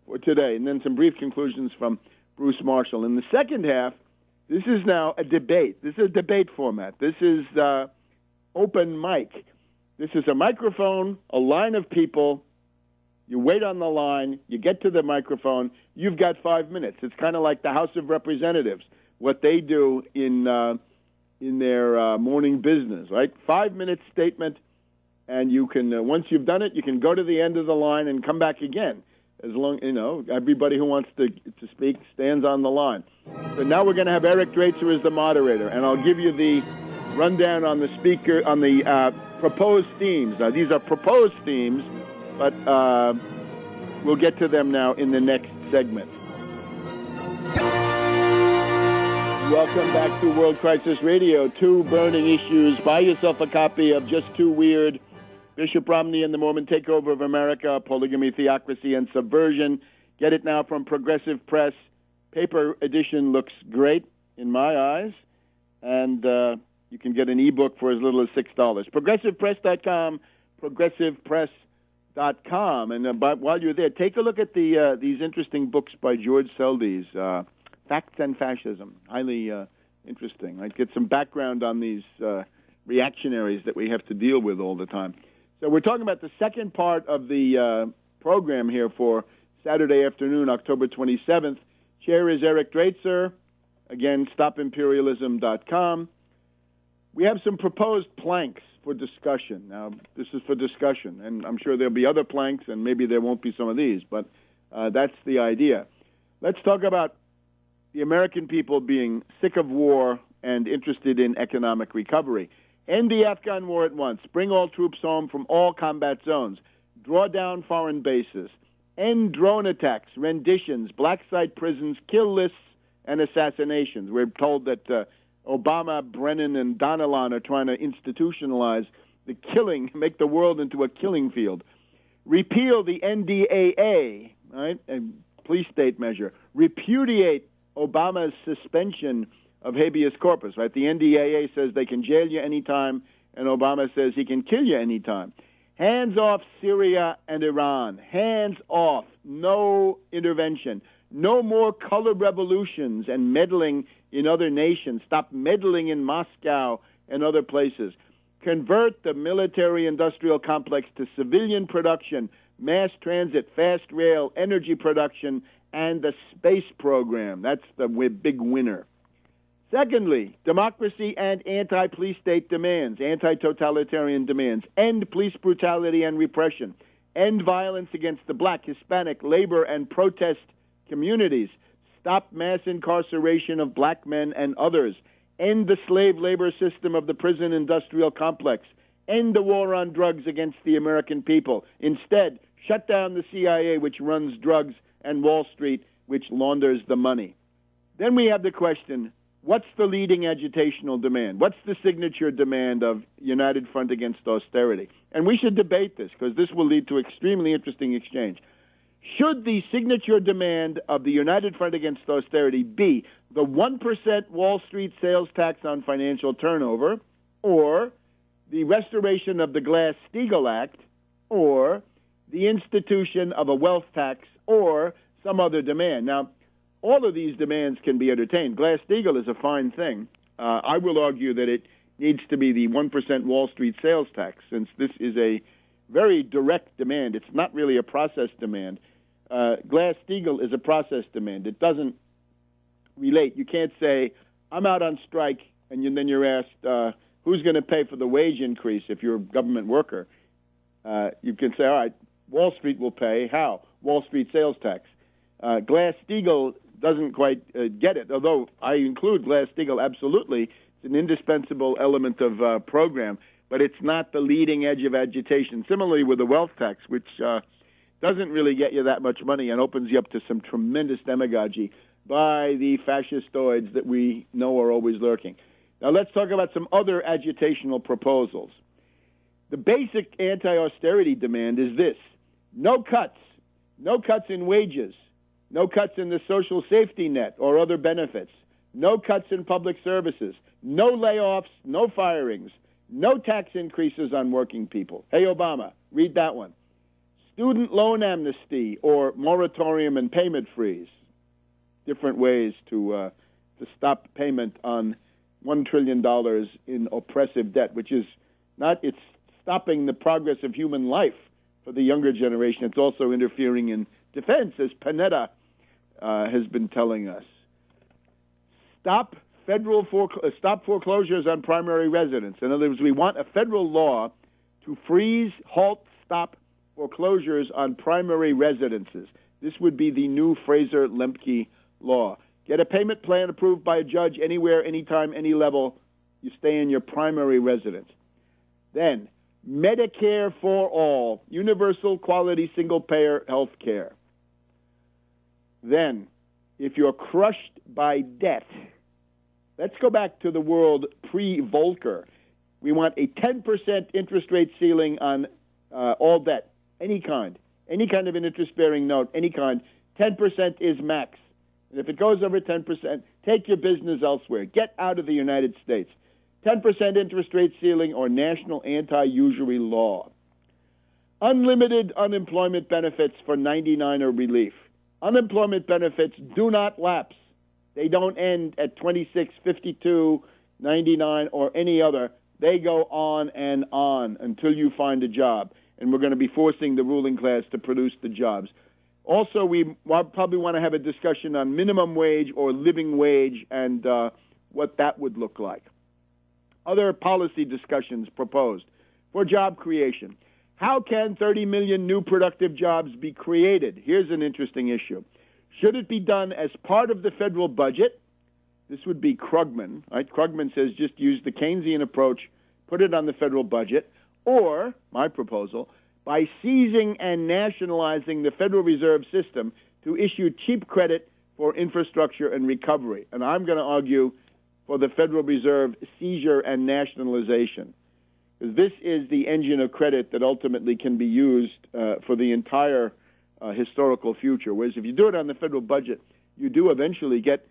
for today, and then some brief conclusions from Bruce Marshall. In the second half, this is now a debate. This is a debate format. This is open mic. This is a microphone, a line of people. You wait on the line. You get to the microphone. You've got 5 minutes. It's kind of like the House of Representatives, what they do in their morning business, right? 5-minute statement, and you can once you've done it, you can go to the end of the line and come back again. As long, everybody who wants to speak stands on the line. So now we're going to have Eric Draitser as the moderator, and I'll give you the rundown on the speaker, on the proposed themes. Now, these are proposed themes, but we'll get to them now in the next segment. Welcome back to World Crisis Radio. 2 burning issues. Buy yourself a copy of Just Too Weird, Bishop Romney and the Mormon Takeover of America, Polygamy, Theocracy, and Subversion. Get it now from Progressive Press. Paper edition looks great in my eyes, and you can get an ebook for as little as $6. ProgressivePress.com, ProgressivePress.com. And while you're there, take a look at these interesting books by George Seldes, Facts and Fascism. Highly interesting. Right? Get some background on these reactionaries that we have to deal with all the time. So we're talking about the second part of the program here for Saturday afternoon, October 27th. Chair is Eric Draitser. Again, stopimperialism.com. We have some proposed planks for discussion. Now, this is for discussion, and I'm sure there'll be other planks, and maybe there won't be some of these, but that's the idea. Let's talk about the American people being sick of war and interested in economic recovery. End the Afghan war at once. Bring all troops home from all combat zones. Draw down foreign bases. End drone attacks, renditions, black site prisons, kill lists, and assassinations. We're told that Obama, Brennan, and Donilon are trying to institutionalize the killing, make the world into a killing field. Repeal the NDAA, right, a police state measure. Repudiate Obama's suspension of habeas corpus, right? The NDAA says they can jail you anytime, and Obama says he can kill you anytime. Hands off Syria and Iran. Hands off. No intervention. No more color revolutions and meddling in other nations. Stop meddling in Moscow and other places. Convert the military-industrial complex to civilian production, mass transit, fast rail, energy production, and the space program. That's the big winner. Secondly, democracy and anti-police state demands, anti-totalitarian demands. End police brutality and repression. End violence against the black, Hispanic, labor, and protest communities. Stop mass incarceration of black men and others. End the slave labor system of the prison industrial complex. End the war on drugs against the American people. Instead, shut down the CIA, which runs drugs, and Wall Street, which launders the money. Then we have the question, what's the leading agitational demand? What's the signature demand of United Front Against Austerity? And we should debate this, because this will lead to extremely interesting exchange. Should the signature demand of the United Front Against Austerity be the 1% Wall Street sales tax on financial turnover, or the restoration of the Glass-Steagall Act, or the institution of a wealth tax, or some other demand? Now, all of these demands can be entertained. Glass-Steagall is a fine thing. I will argue that it needs to be the 1% Wall Street sales tax, since this is a very direct demand. It's not really a process demand. Glass-Steagall is a process demand. It doesn't relate. You can't say, I'm out on strike, and then you're asked, who's going to pay for the wage increase if you're a government worker? You can say, all right, Wall Street will pay. How? Wall Street sales tax. Glass-Steagall doesn't quite get it, although I include Glass-Steagall absolutely. It's an indispensable element of program, but it's not the leading edge of agitation. Similarly with the wealth tax, which doesn't really get you that much money and opens you up to some tremendous demagogy by the fascistoids that we know are always lurking. Now let's talk about some other agitational proposals. The basic anti-austerity demand is this: no cuts in wages, no cuts in the social safety net or other benefits, no cuts in public services, no layoffs, no firings, no tax increases on working people. Hey, Obama, read that one. Student loan amnesty or moratorium and payment freeze. Different ways to stop payment on $1 trillion in oppressive debt, which is it's stopping the progress of human life for the younger generation. It's also interfering in defense, as Panetta has been telling us. Stop foreclosures on primary residence. In other words, we want a federal law to freeze, halt, stop foreclosures on primary residences. This would be the new Fraser-Lemke law. Get a payment plan approved by a judge anywhere, anytime, any level. You stay in your primary residence. Then, Medicare for all, universal quality single-payer health care. Then, if you're crushed by debt, let's go back to the world pre-Volcker. We want a 10% interest rate ceiling on all debt, any kind of an interest-bearing note, any kind. 10% is max. And if it goes over 10%, take your business elsewhere. Get out of the United States. 10% interest rate ceiling or national anti-usury law. Unlimited unemployment benefits for 99er relief. Unemployment benefits do not lapse. They don't end at 26, 52, 99, or any other. They go on and on until you find a job. And we're going to be forcing the ruling class to produce the jobs. Also, we probably want to have a discussion on minimum wage or living wage and what that would look like. Other policy discussions proposed for job creation. How can 30 million new productive jobs be created? Here's an interesting issue. Should it be done as part of the federal budget? This would be Krugman, right? Krugman says just use the Keynesian approach, put it on the federal budget, or, my proposal, by seizing and nationalizing the Federal Reserve System to issue cheap credit for infrastructure and recovery. And I'm going to argue for the Federal Reserve seizure and nationalization. Because this is the engine of credit that ultimately can be used for the entire historical future. Whereas if you do it on the federal budget, you do eventually get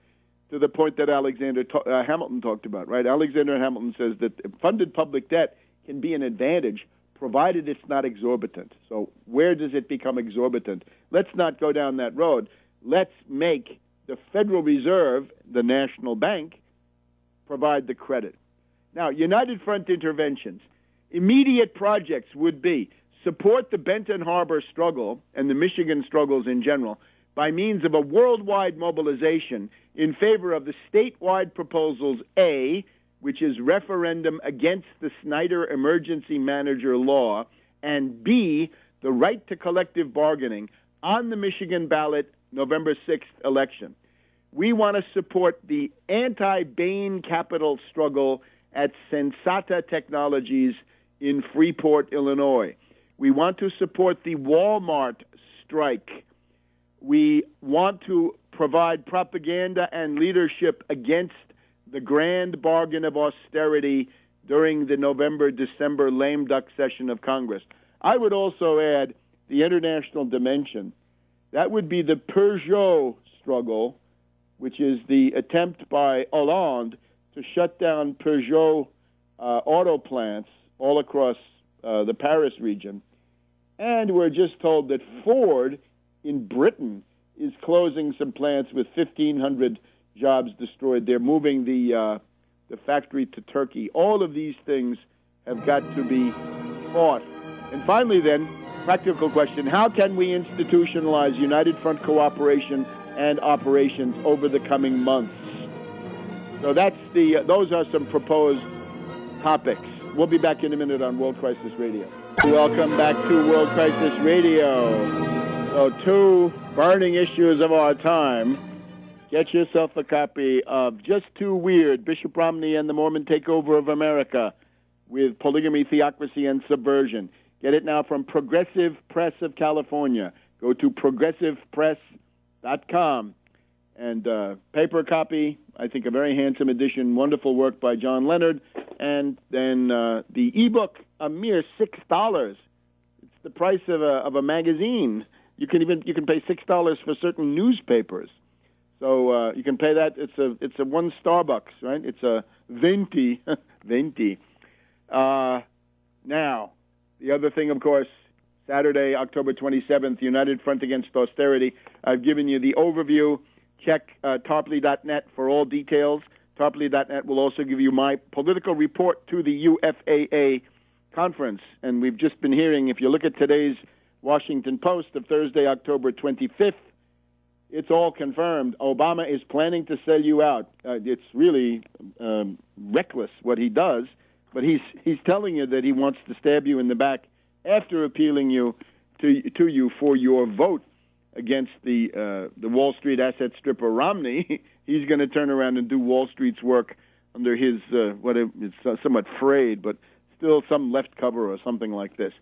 to the point that Alexander Hamilton talked about, right? Alexander Hamilton says that funded public debt can be an advantage provided it's not exorbitant. So where does it become exorbitant? Let's not go down that road. Let's make the Federal Reserve, the national bank, provide the credit. Now, United Front interventions. Immediate projects would be support the Benton Harbor struggle and the Michigan struggles in general by means of a worldwide mobilization in favor of the statewide proposals, A, which is referendum against the Snyder Emergency Manager Law, and B, the right to collective bargaining on the Michigan ballot November 6th election. We want to support the anti-Bain capital struggle at Sensata Technologies in Freeport, Illinois. We want to support the Walmart strike. We want to provide propaganda and leadership against the grand bargain of austerity during the November-December lame duck session of Congress. I would also add the international dimension. That would be the Peugeot struggle, which is the attempt by Hollande to shut down Peugeot auto plants all across the Paris region. And we're just told that Ford in Britain is closing some plants with 1,500 jobs destroyed. They're moving the factory to Turkey. All of these things have got to be fought. And finally, then, practical question, how can we institutionalize United Front cooperation and operations over the coming months? So those are some proposed topics. We'll be back in a minute on World Crisis Radio. Welcome back to World Crisis Radio. So, two burning issues of our time. Get yourself a copy of Just Too Weird, Bishop Romney and the Mormon Takeover of America with Polygamy, Theocracy, and Subversion. Get it now from Progressive Press of California. Go to progressivepress.com. And paper copy, I think a very handsome edition, wonderful work by John Leonard. And then the ebook, a mere $6. It's the price of a magazine. You can pay $6 for certain newspapers. So you can pay that. It's a one Starbucks, right? It's a 20. Now, the other thing, of course, Saturday, October 27th, United Front Against Austerity. I've given you the overview. Check tarpley.net for all details. Tarpley.net will also give you my political report to the UFAA conference. And we've just been hearing, if you look at today's Washington Post of Thursday, October 25th, it's all confirmed. Obama is planning to sell you out. It's really reckless what he does, but he's telling you that he wants to stab you in the back after appealing to you for your vote against the Wall Street asset stripper Romney. He's going to turn around and do Wall Street's work under his it's somewhat frayed, but still some left cover or something like this.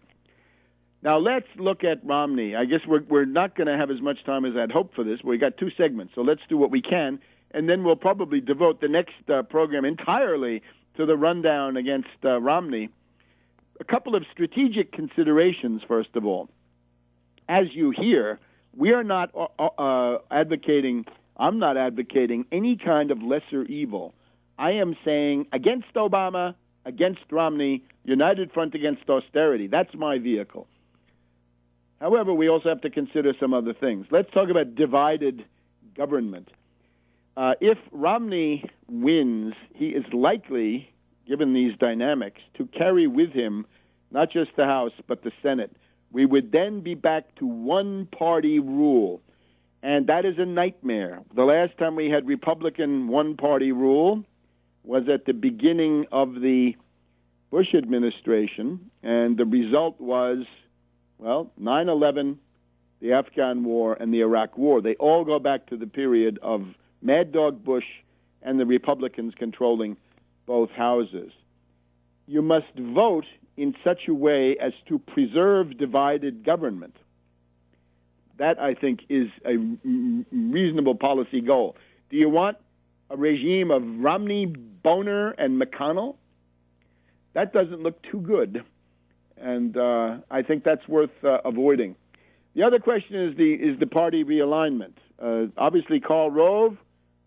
Now let's look at Romney. I guess we're not going to have as much time as I'd hoped for this. We got two segments, so let's do what we can, and then we'll probably devote the next program entirely to the rundown against Romney. A couple of strategic considerations, first of all. As you hear, we are not I'm not advocating any kind of lesser evil. I am saying against Obama, against Romney, United Front Against Austerity. That's my vehicle. However, we also have to consider some other things. Let's talk about divided government. If Romney wins, he is likely, given these dynamics, to carry with him not just the House, but the Senate. We would then be back to one-party rule, and that is a nightmare. The last time we had Republican one-party rule was at the beginning of the Bush administration, and the result was, 9/11, the Afghan War, and the Iraq War. They all go back to the period of Mad Dog Bush and the Republicans controlling both houses. You must vote in such a way as to preserve divided government. That, I think, is a reasonable policy goal. Do you want a regime of Romney, Boner, and McConnell? That doesn't look too good, and I think that's worth avoiding. The other question is the party realignment. Obviously, Karl Rove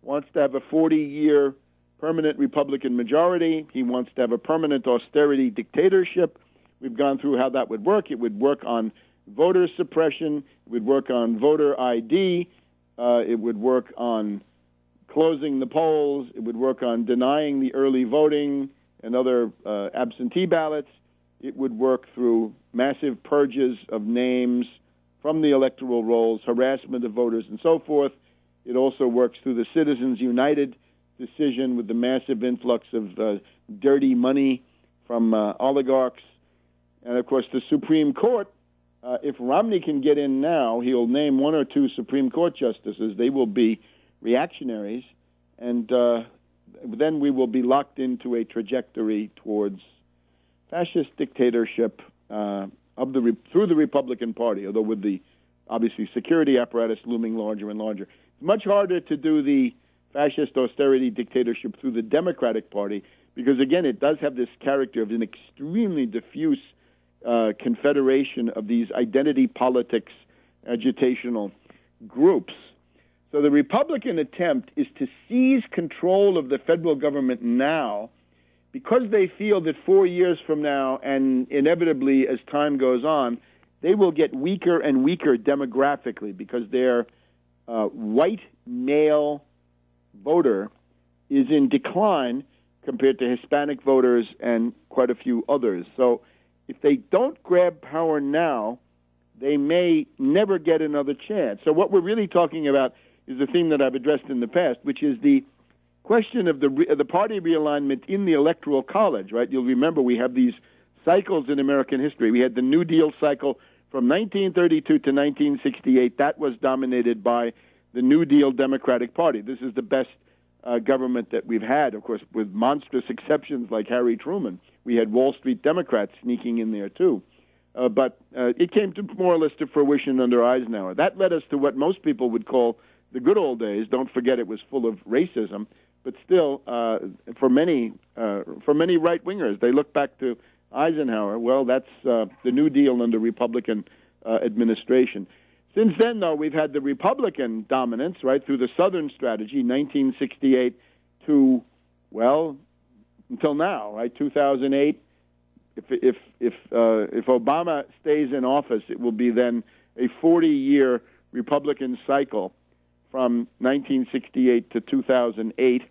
wants to have a 40-year permanent Republican majority. He wants to have a permanent austerity dictatorship. We've gone through how that would work. It would work on voter suppression. It would work on voter ID. It would work on closing the polls. It would work on denying the early voting and other absentee ballots. It would work through massive purges of names from the electoral rolls, harassment of voters, and so forth. It also works through the Citizens United decision with the massive influx of dirty money from oligarchs. And, of course, the Supreme Court, if Romney can get in now, he'll name one or two Supreme Court justices. They will be reactionaries, and then we will be locked into a trajectory towards fascist dictatorship through the Republican Party, although with the, obviously, security apparatus looming larger and larger. It's much harder to do the fascist austerity dictatorship through the Democratic Party because, again, it does have this character of an extremely diffuse confederation of these identity politics agitational groups. So the Republican attempt is to seize control of the federal government now because they feel that 4 years from now, and inevitably as time goes on, they will get weaker and weaker demographically because their white male voter is in decline compared to Hispanic voters and quite a few others. So if they don't grab power now, they may never get another chance. So what we're really talking about is the theme that I've addressed in the past, which is the question of the party realignment in the Electoral College, right? You'll remember we have these cycles in American history. We had the New Deal cycle from 1932 to 1968. That was dominated by the New Deal Democratic Party. This is the best government that we've had, of course, with monstrous exceptions like Harry Truman. We had Wall Street Democrats sneaking in there, too. But it came to more or less to fruition under Eisenhower. That led us to what most people would call the good old days. Don't forget it was full of racism. But still, for many right-wingers, they look back to Eisenhower. Well, that's the New Deal under Republican administration. Since then, though, we've had the Republican dominance, right, through the Southern strategy, 1968 to, well, until now, right, 2008. If Obama stays in office, it will be then a 40-year Republican cycle from 1968 to 2008,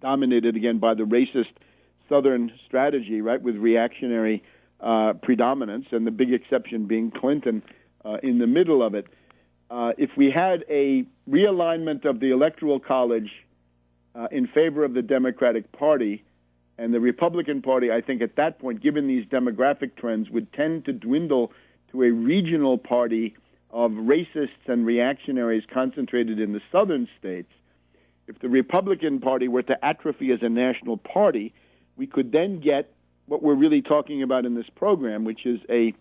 dominated again by the racist Southern strategy, right, with reactionary predominance, and the big exception being Clinton in the middle of it. If we had a realignment of the Electoral College in favor of the Democratic Party, and the Republican Party, I think at that point, given these demographic trends, would tend to dwindle to a regional party of racists and reactionaries concentrated in the southern states. If the Republican Party were to atrophy as a national party, we could then get what we're really talking about in this program, which is a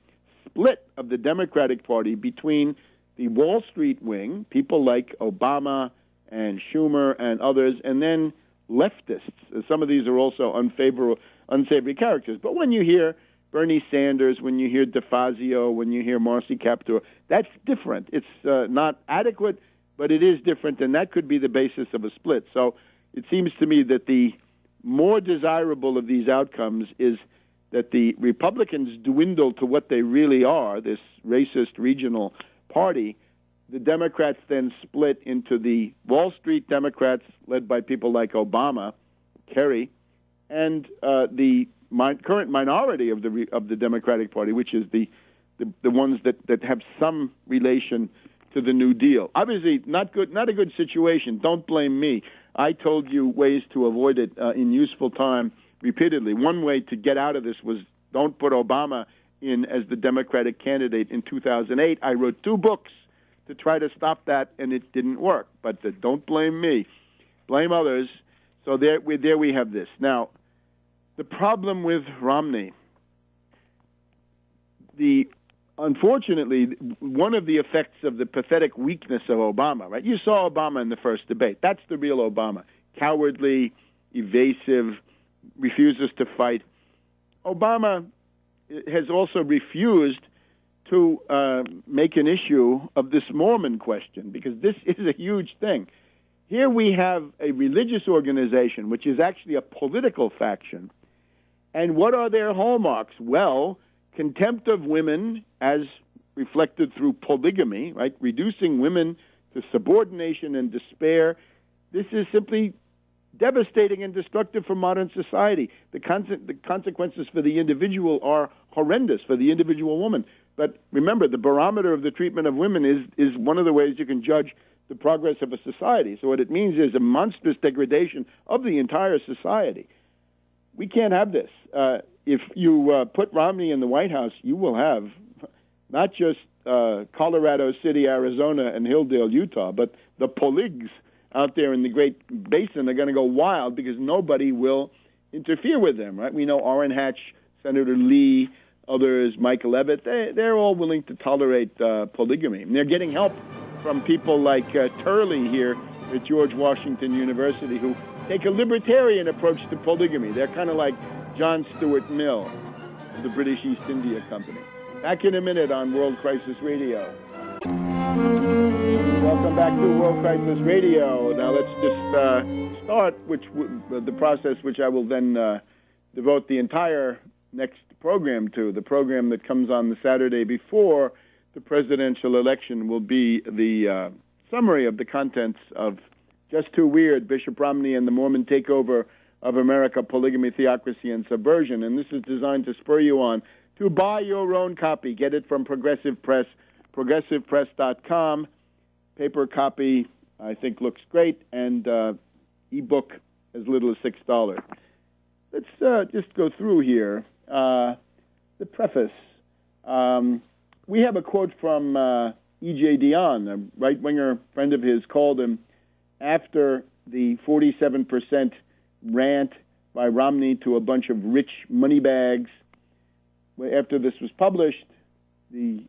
split of the Democratic Party between the Wall Street wing, people like Obama and Schumer and others, and then leftists. Some of these are also unsavory characters. But when you hear Bernie Sanders, when you hear DeFazio, when you hear Marcy Kaptur, that's different. It's not adequate, but it is different, and that could be the basis of a split. So it seems to me that the more desirable of these outcomes is that the Republicans dwindle to what they really are, this racist regional party. The Democrats then split into the Wall Street Democrats, led by people like Obama, Kerry, and the current minority of the Democratic Party, which is the ones that have some relation to the New Deal. Obviously, not a good situation. Don't blame me. I told you ways to avoid it in useful time repeatedly. One way to get out of this was don't put Obama in as the Democratic candidate in 2008. I wrote 2 books to try to stop that, and it didn't work. But don't blame me. Blame others. So there we have this. Now, the problem with Romney, unfortunately, one of the effects of the pathetic weakness of Obama, right? You saw Obama in the first debate. That's the real Obama. Cowardly, evasive, refuses to fight. Obama has also refused to make an issue of this Mormon question, because this is a huge thing. Here we have a religious organization, which is actually a political faction. And what are their hallmarks? Well, contempt of women as reflected through polygamy, right? Reducing women to subordination and despair. This is simply devastating and destructive for modern society. The consequences for the individual are horrendous for the individual woman. But remember, the barometer of the treatment of women is one of the ways you can judge the progress of a society. So what it means is a monstrous degradation of the entire society. We can't have this. If you put Romney in the White House, you will have not just Colorado City, Arizona, and Hilldale, Utah, but the poligs out there in the Great Basin are going to go wild because nobody will interfere with them, right? We know Orrin Hatch, Senator Lee, others, Michael Levitt, they're all willing to tolerate polygamy. And they're getting help from people like Turley here at George Washington University, who take a libertarian approach to polygamy. They're kind of like John Stuart Mill of the British East India Company. Back in a minute on World Crisis Radio. Welcome back to World Crisis Radio. Now let's just start the process which I will then devote the entire next program to. The program that comes on the Saturday before the presidential election will be the summary of the contents of Just Too Weird, Bishop Romney and the Mormon Takeover of America, Polygamy, Theocracy, and Subversion. And this is designed to spur you on to buy your own copy. Get it from Progressive Press, progressivepress.com. Paper copy, I think, looks great, and ebook as little as $6. Let's just go through here. The preface. We have a quote from E.J. Dionne, a right-winger friend of his, called him after the 47% rant by Romney to a bunch of rich moneybags. After this was published, the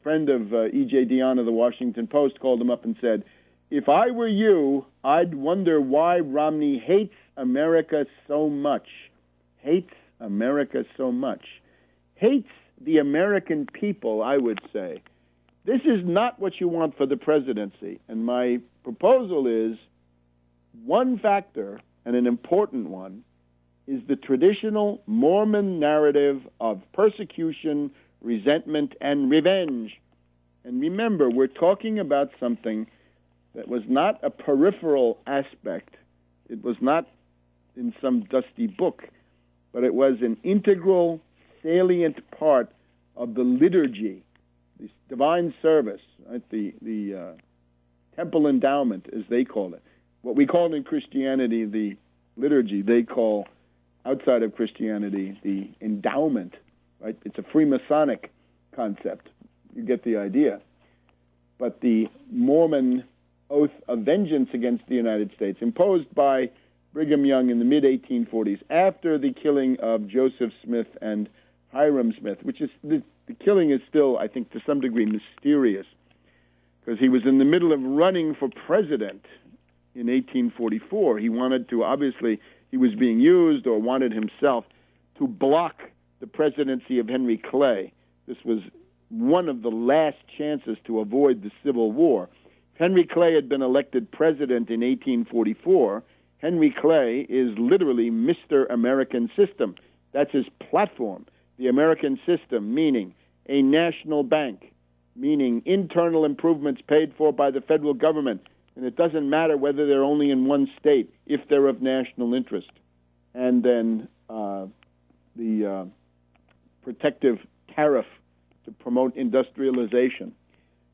friend of E.J. Dionne of the Washington Post called him up and said, "If I were you, I'd wonder why Romney hates America so much." Hates America so much. Hates the American people, I would say. This is not what you want for the presidency. And my proposal is one factor, and an important one, is the traditional Mormon narrative of persecution, resentment, and revenge. And remember, we're talking about something that was not a peripheral aspect. It was not in some dusty book, but it was an integral, salient part of the liturgy, the divine service, right? The temple endowment, as they call it. What we call in Christianity the liturgy, they call outside of Christianity the endowment, right? It's a Freemasonic concept. You get the idea. But the Mormon oath of vengeance against the United States, imposed by Brigham Young in the mid-1840s, after the killing of Joseph Smith and Hiram Smith, which is, the killing is still, I think, to some degree mysterious, because he was in the middle of running for president in 1844. He wanted to, obviously, he was being used or wanted himself to block the presidency of Henry Clay. This was one of the last chances to avoid the Civil War. If Henry Clay had been elected president in 1844, Henry Clay is literally Mr. American System. That's his platform. The American system, meaning a national bank, meaning internal improvements paid for by the federal government. And it doesn't matter whether they're only in one state, if they're of national interest. And then the protective tariff to promote industrialization.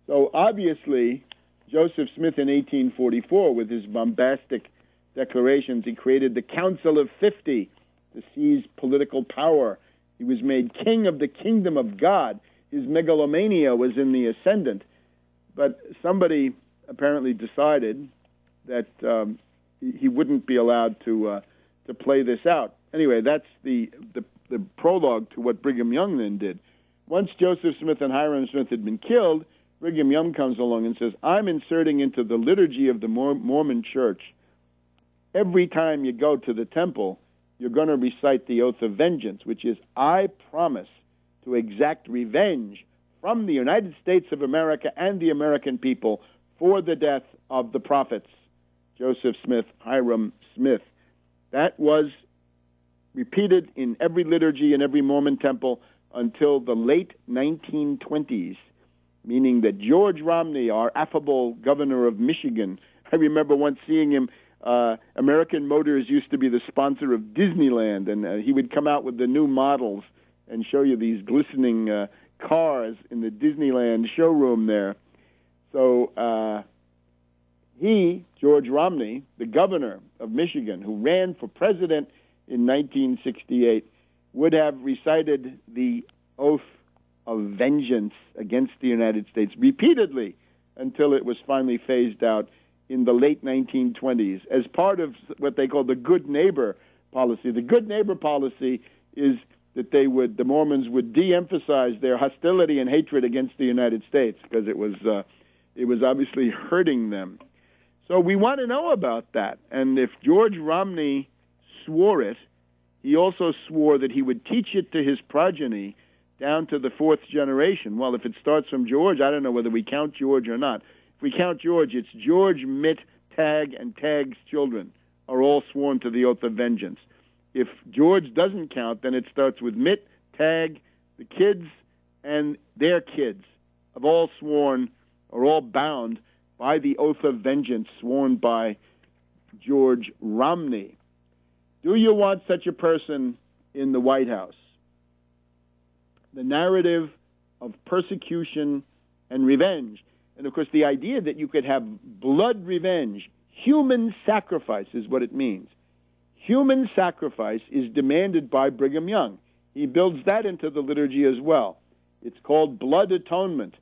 So obviously, Joseph Smith in 1844, with his bombastic declarations, he created the Council of 50 to seize political power. He was made king of the kingdom of God. His megalomania was in the ascendant. But somebody apparently decided that he wouldn't be allowed to play this out. Anyway, that's the prologue to what Brigham Young then did. Once Joseph Smith and Hiram Smith had been killed, Brigham Young comes along and says, I'm inserting into the liturgy of the Mormon Church, every time you go to the temple, you're going to recite the oath of vengeance, which is, I promise to exact revenge from the United States of America and the American people for the death of the prophets, Joseph Smith, Hiram Smith. That was repeated in every liturgy in every Mormon temple until the late 1920s, meaning that George Romney, our affable governor of Michigan, I remember once seeing him. American Motors used to be the sponsor of Disneyland, and he would come out with the new models and show you these glistening cars in the Disneyland showroom there. So he, George Romney, the governor of Michigan, who ran for president in 1968, would have recited the oath of vengeance against the United States repeatedly until it was finally phased out in the late 1920s as part of what they call the good neighbor policy. The good neighbor policy is that the Mormons would de-emphasize their hostility and hatred against the United States because it was obviously hurting them. So we want to know about that. And if George Romney swore it, he also swore that he would teach it to his progeny down to the fourth generation. Well, if it starts from George, I don't know whether we count George or not. If we count George, it's George, Mitt, Tag, and Tag's children are all sworn to the oath of vengeance. If George doesn't count, then it starts with Mitt, Tag, the kids, and their kids have all sworn, are all bound by the oath of vengeance sworn by George Romney. Do you want such a person in the White House? The narrative of persecution and revenge. And, of course, the idea that you could have blood revenge, human sacrifice is what it means. Human sacrifice is demanded by Brigham Young. He builds that into the liturgy as well. It's called blood atonement.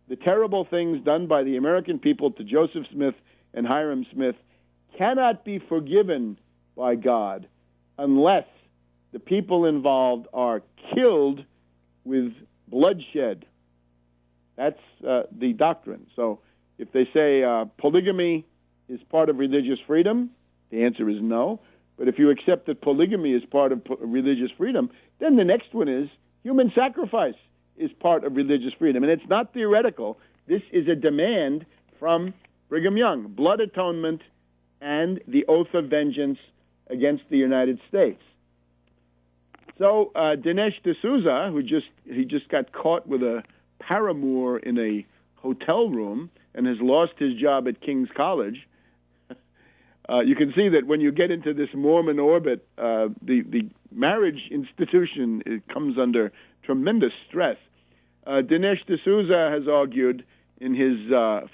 The terrible things done by the American people to Joseph Smith and Hiram Smith cannot be forgiven by God unless the people involved are killed with bloodshed. That's the doctrine. So if they say polygamy is part of religious freedom, the answer is no. But if you accept that polygamy is part of religious freedom, then the next one is human sacrifice is part of religious freedom. And it's not theoretical. This is a demand from Brigham Young, blood atonement and the oath of vengeance against the United States. So Dinesh D'Souza, he just got caught with a paramour in a hotel room and has lost his job at King's College. You can see that when you get into this Mormon orbit, the marriage institution, it comes under tremendous stress. Dinesh D'Souza has argued in his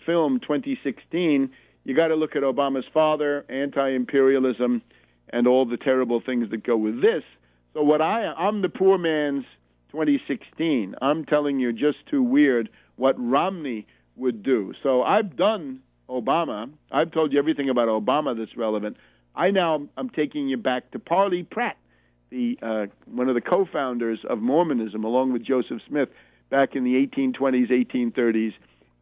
film 2016, you got to look at Obama's father, anti-imperialism, and all the terrible things that go with this. So I'm the poor man's 2016. I'm telling you, just too weird, what Romney would do. So I've done Obama. I've told you everything about Obama that's relevant. I'm taking you back to Parley Pratt, one of the co-founders of Mormonism, along with Joseph Smith, back in the 1820s, 1830s,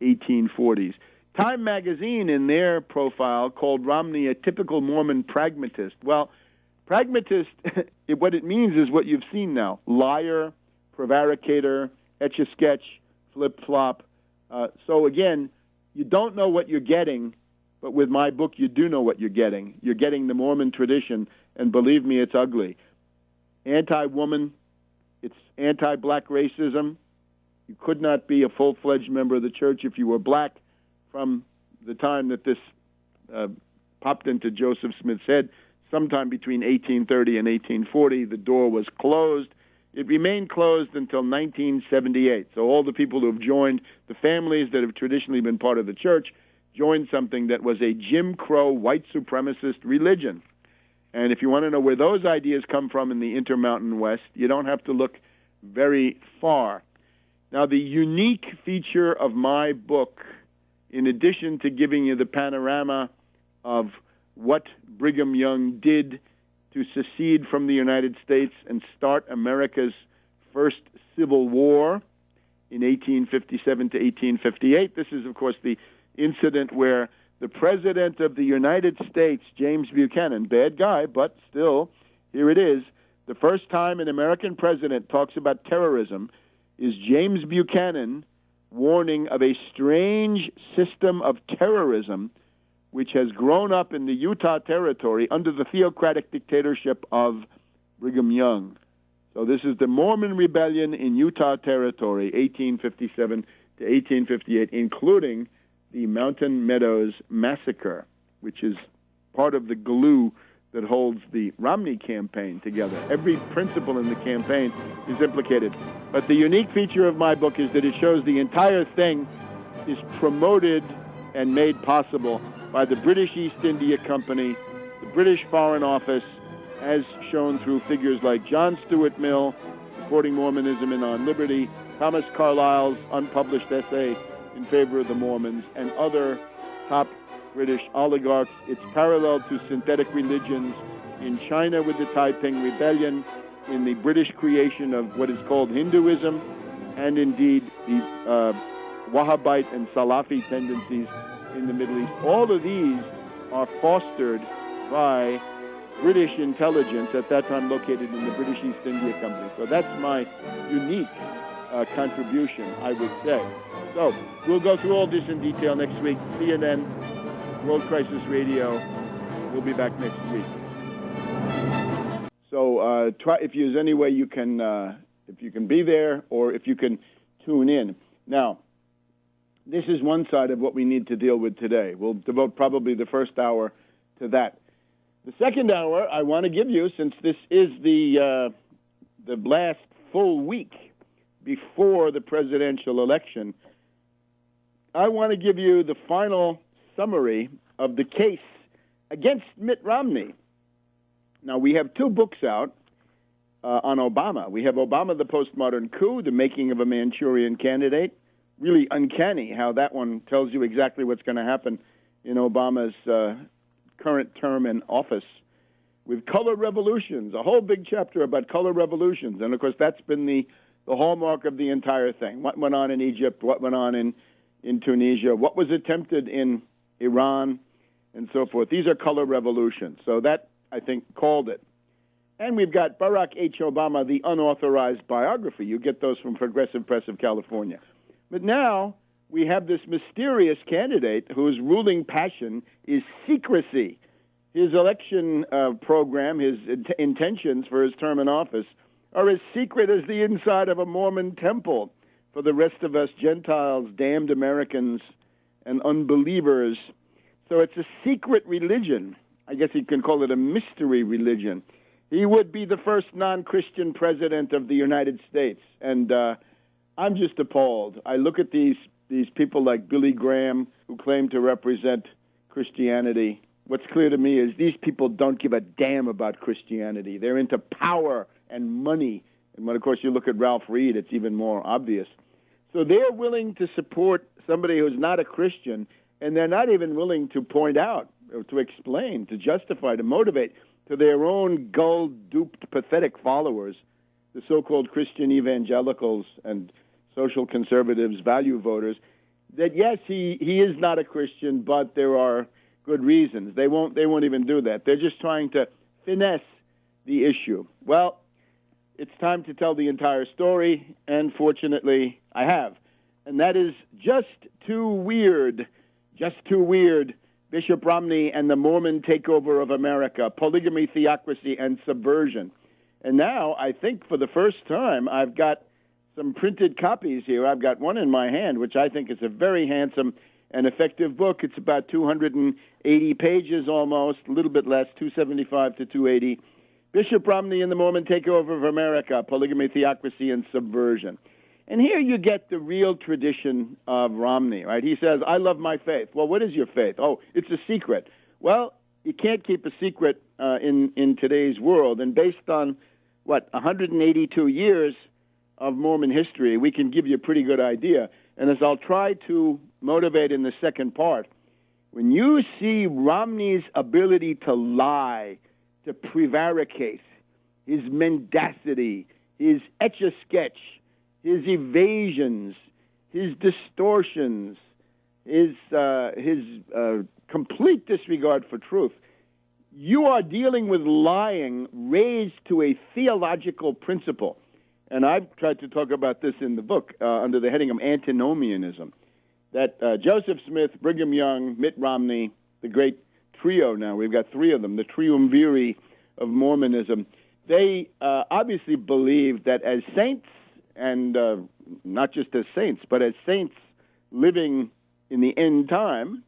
1840s. Time magazine, in their profile, called Romney a typical Mormon pragmatist. Well, pragmatist, what it means is what you've seen now: liar, prevaricator, etch-a-sketch, flip-flop. So again, you don't know what you're getting, but with my book, you do know what you're getting. You're getting the Mormon tradition, and believe me, it's ugly. Anti-woman, it's anti-black racism. You could not be a full-fledged member of the church if you were black from the time that this popped into Joseph Smith's head. Sometime between 1830 and 1840, the door was closed. It remained closed until 1978. So all the people who have joined, the families that have traditionally been part of the church, joined something that was a Jim Crow white supremacist religion. And if you want to know where those ideas come from in the Intermountain West, you don't have to look very far. Now, the unique feature of my book, in addition to giving you the panorama of what Brigham Young did to secede from the United States and start America's first civil war in 1857 to 1858. This is, of course, the incident where the President of the United States, James Buchanan, bad guy, but still, here it is, the first time an American president talks about terrorism is James Buchanan warning of a strange system of terrorism which has grown up in the Utah Territory under the theocratic dictatorship of Brigham Young. So this is the Mormon Rebellion in Utah Territory, 1857 to 1858, including the Mountain Meadows Massacre, which is part of the glue that holds the Romney campaign together. Every principle in the campaign is implicated. But the unique feature of my book is that it shows the entire thing is promoted and made possible by the British East India Company, the British Foreign Office, as shown through figures like John Stuart Mill, supporting Mormonism and On Liberty, Thomas Carlyle's unpublished essay in favor of the Mormons, and other top British oligarchs. It's parallel to synthetic religions in China with the Taiping Rebellion, in the British creation of what is called Hinduism, and indeed the Wahhabite and Salafi tendencies in the Middle East. All of these are fostered by British intelligence, at that time located in the British East India Company. So that's my unique contribution, I would say. So we'll go through all this in detail next week. See you then. World Crisis Radio. We'll be back next week. So try, if there's any way you can, if you can be there, or if you can tune in. Now, this is one side of what we need to deal with today. We'll devote probably the first hour to that. The second hour I want to give you, since this is the last full week before the presidential election, I want to give you the final summary of the case against Mitt Romney. Now, we have two books out on Obama. We have Obama, the Postmodern Coup, The Making of a Manchurian Candidate. Really uncanny how that one tells you exactly what's going to happen in Obama's current term in office. With Color Revolutions, a whole big chapter about color revolutions. And, of course, that's been the hallmark of the entire thing. What went on in Egypt, what went on in Tunisia, what was attempted in Iran, and so forth. These are color revolutions. So that, I think, called it. And we've got Barack H. Obama, the unauthorized biography. You get those from Progressive Press of California. But now we have this mysterious candidate whose ruling passion is secrecy. His election program, his intentions for his term in office, are as secret as the inside of a Mormon temple for the rest of us Gentiles, damned Americans, and unbelievers. So it's a secret religion. I guess you can call it a mystery religion. He would be the first non-Christian president of the United States. And I'm just appalled. I look at these people like Billy Graham who claim to represent Christianity. What's clear to me is these people don't give a damn about Christianity. They're into power and money. And when, of course, you look at Ralph Reed, it's even more obvious. So they're willing to support somebody who's not a Christian, and they're not even willing to point out, or to explain, to justify, to motivate to their own gull-duped, pathetic followers, the so-called Christian evangelicals and social conservatives, value voters, that yes, he is not a Christian, but there are good reasons. They won't even do that. They're just trying to finesse the issue. Well, it's time to tell the entire story, and fortunately, I have. And that is Just Too Weird. Just Too Weird. Bishop Romney and the Mormon Takeover of America, Polygamy, Theocracy, and Subversion. And now, I think for the first time, I've got some printed copies here. I've got one in my hand, which I think is a very handsome and effective book. It's about 280 pages almost, a little bit less, 275 to 280. Bishop Romney and the Mormon Takeover of America, Polygamy, Theocracy, and Subversion. And here you get the real tradition of Romney, right? He says, I love my faith. Well, what is your faith? Oh, it's a secret. Well, you can't keep a secret in today's world. And based on, 182 years of Mormon history, we can give you a pretty good idea. And as I'll try to motivate in the second part, when you see Romney's ability to lie, to prevaricate, his mendacity, his etch-a-sketch, his evasions, his distortions, his complete disregard for truth, you are dealing with lying raised to a theological principle. And I've tried to talk about this in the book under the heading of antinomianism, that Joseph Smith, Brigham Young, Mitt Romney, the great trio now, we've got three of them, the triumvirate of Mormonism, they obviously believe that as saints, and not just as saints, but as saints living in the end time,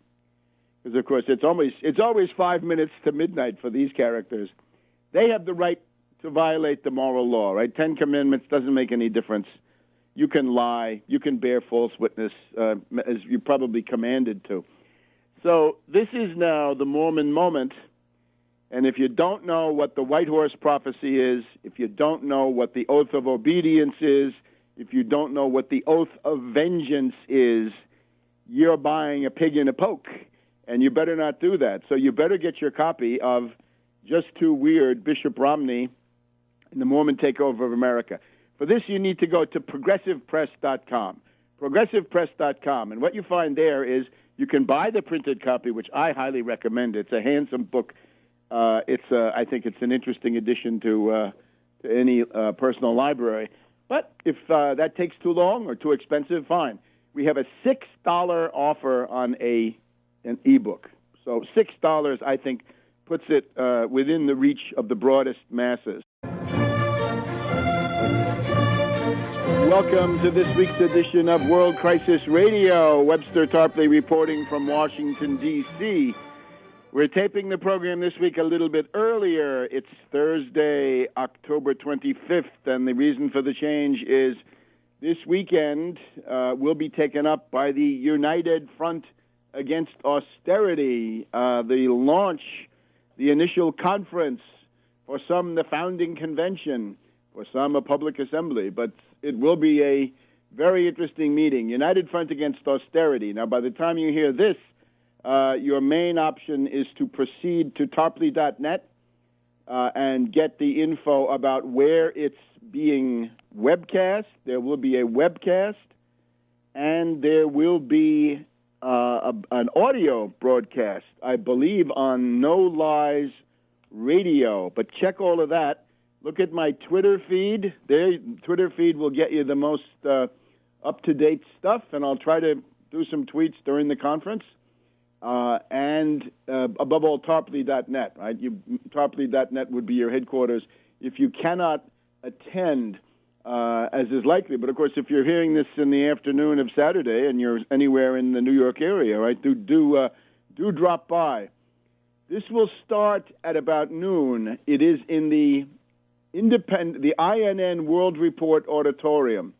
because, of course, it's always 5 minutes to midnight for these characters, they have the right to violate the moral law, right? 10 Commandments doesn't make any difference. You can lie. You can bear false witness, as you're probably commanded to. So this is now the Mormon moment, and if you don't know what the White Horse Prophecy is, if you don't know what the Oath of Obedience is, if you don't know what the Oath of Vengeance is, you're buying a pig in a poke, and you better not do that. So you better get your copy of Just Too Weird, Bishop Romney and the Mormon Takeover of America. For this, you need to go to progressivepress.com, progressivepress.com, and what you find there is you can buy the printed copy, which I highly recommend. It's a handsome book. I think it's an interesting addition to any personal library. But if that takes too long or too expensive, fine. We have a $6 offer on an ebook. So $6, I think, puts it within the reach of the broadest masses. Welcome to this week's edition of World Crisis Radio. Webster Tarpley reporting from Washington, D.C. We're taping the program this week a little bit earlier. It's Thursday, October 25th, and the reason for the change is this weekend will be taken up by the United Front Against Austerity, the launch, the initial conference, for some the founding convention, for some a public assembly, but it will be a very interesting meeting. United Front Against Austerity. Now, by the time you hear this, your main option is to proceed to tarpley.net and get the info about where it's being webcast. There will be a webcast, and there will be an audio broadcast, I believe, on No Lies Radio. But check all of that. Look at my Twitter feed. There, Twitter feed will get you the most up-to-date stuff, and I'll try to do some tweets during the conference, and above all, Tarpley.net, right? Tarpley.net would be your headquarters. If you cannot attend, as is likely, but of course, if you're hearing this in the afternoon of Saturday and you're anywhere in the New York area, right, do drop by. This will start at about noon. It is in the INN World Report Auditorium.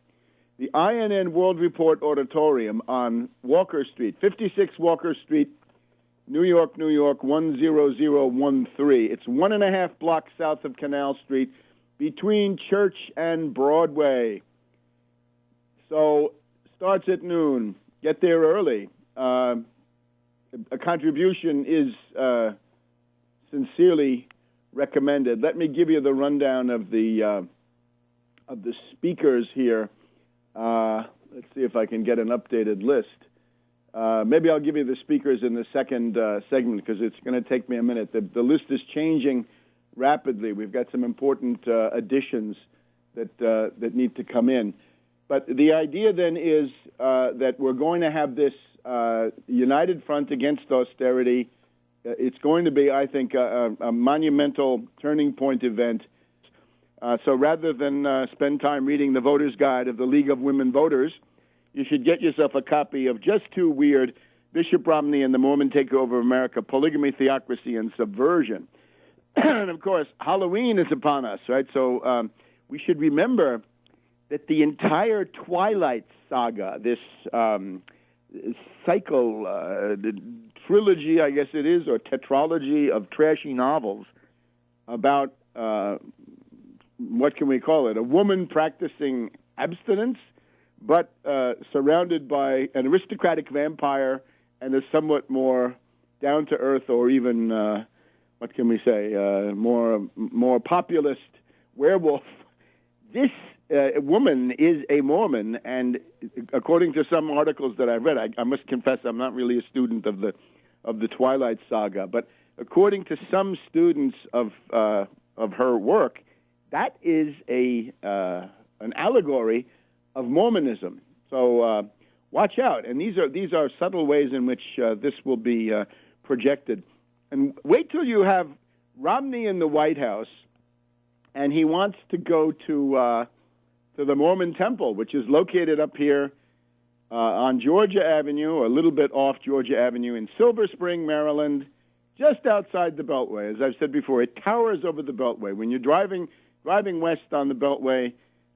The INN World Report Auditorium on Walker Street, 56 Walker Street, New York, 10013. It's 1.5 blocks south of Canal Street, between Church and Broadway. So, starts at noon. Get there early. A contribution is sincerely recommended. Let me give you the rundown of the speakers here. Let's see if I can get an updated list. Maybe I'll give you the speakers in the second segment because it's going to take me a minute. The list is changing rapidly. We've got some important additions that need to come in. But the idea then is that we're going to have this United Front Against Austerity. It's going to be, I think, a monumental turning point event. So rather than spend time reading the Voter's Guide of the League of Women Voters, you should get yourself a copy of Just Too Weird, Bishop Romney and the Mormon Takeover of America, Polygamy, Theocracy, and Subversion. And, of course, Halloween is upon us, right? So we should remember that the entire Twilight saga, this cycle, the trilogy, I guess it is, or tetralogy of trashy novels about, what can we call it, a woman practicing abstinence, but surrounded by an aristocratic vampire and a somewhat more down-to-earth or even, what can we say, more populist werewolf. This woman is a Mormon, and according to some articles that I've read, I must confess I'm not really a student of the Twilight saga, but according to some students of her work, that is an allegory of Mormonism. So watch out, and these are subtle ways in which this will be projected. And wait till you have Romney in the White House, and he wants to go to the Mormon Temple, which is located up here on Georgia Avenue, or a little bit off Georgia Avenue in Silver Spring, Maryland, just outside the Beltway. As I've said before, it towers over the Beltway. When you're driving west on the Beltway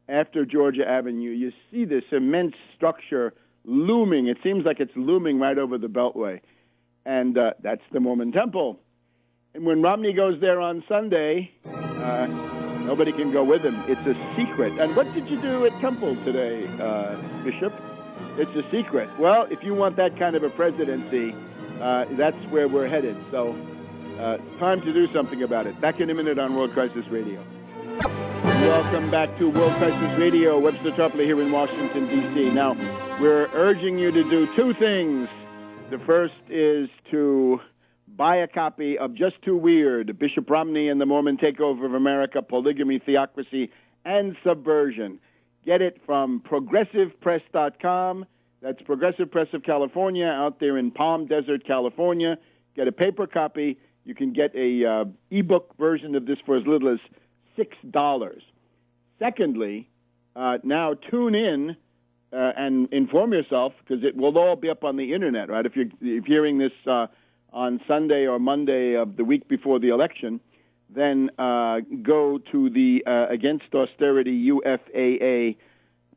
after Georgia Avenue, you see this immense structure looming. It seems like it's looming right over the Beltway. And that's the Mormon Temple. And when Romney goes there on Sunday, nobody can go with him. It's a secret. And what did you do at Temple today, Bishop? It's a secret. Well, if you want that kind of a presidency, that's where we're headed. So time to do something about it. Back in a minute on World Crisis Radio. Welcome back to World Crisis Radio. Webster Tarpley here in Washington, D.C. Now, we're urging you to do two things. The first is to buy a copy of Just Too Weird, Bishop Romney and the Mormon Takeover of America, Polygamy, Theocracy, and Subversion. Get it from progressivepress.com. That's Progressive Press of California out there in Palm Desert, California. Get a paper copy. You can get a ebook version of this for as little as $6. Secondly, now tune in and inform yourself, because it will all be up on the internet, right? If you're hearing this on Sunday or Monday of the week before the election, then go to the Against Austerity UFAA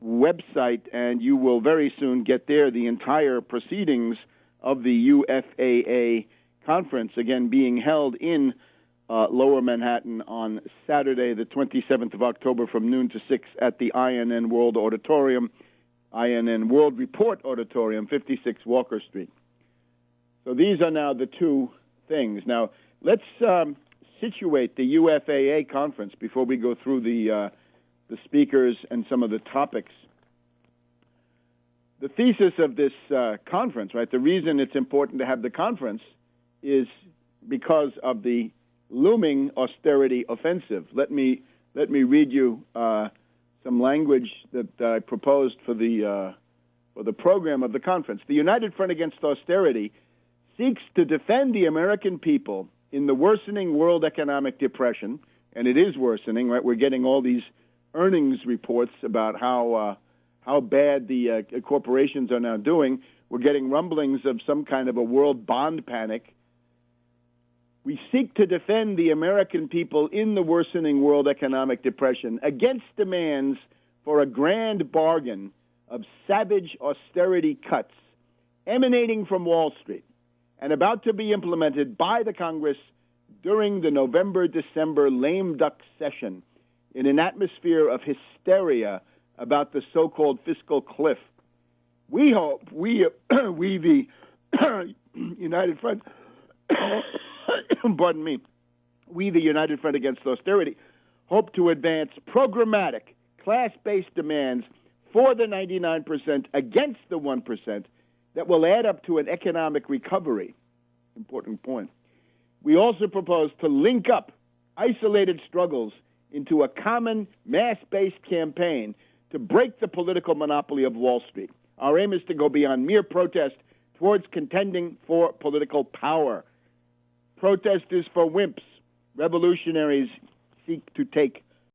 website, and you will very soon get there the entire proceedings of the UFAA conference, again being held in Lower Manhattan on Saturday, the 27th of October from noon to 6 at the INN World Auditorium, INN World Report Auditorium, 56 Walker Street. So these are now the two things. Now, let's situate the UFAA conference before we go through the speakers and some of the topics. The thesis of this conference, right, the reason it's important to have the conference is because of the looming austerity offensive. Let me read you some language that I proposed for the or the program of the conference. The United Front Against Austerity seeks to defend the American people in the worsening world economic depression, and it is worsening, right? We're getting all these earnings reports about how bad the corporations are now doing. We're getting rumblings of some kind of a world bond panic. We seek to defend the American people in the worsening world economic depression against demands for a grand bargain of savage austerity cuts emanating from Wall Street and about to be implemented by the Congress during the November-December lame duck session in an atmosphere of hysteria about the so-called fiscal cliff. We hope, we the United Front, pardon me, we the United Front Against Austerity, hope to advance programmatic, class-based demands for the 99% against the 1% that will add up to an economic recovery. Important point. We also propose to link up isolated struggles into a common mass-based campaign to break the political monopoly of Wall Street. Our aim is to go beyond mere protest towards contending for political power. Protest is for wimps. Revolutionaries seek to take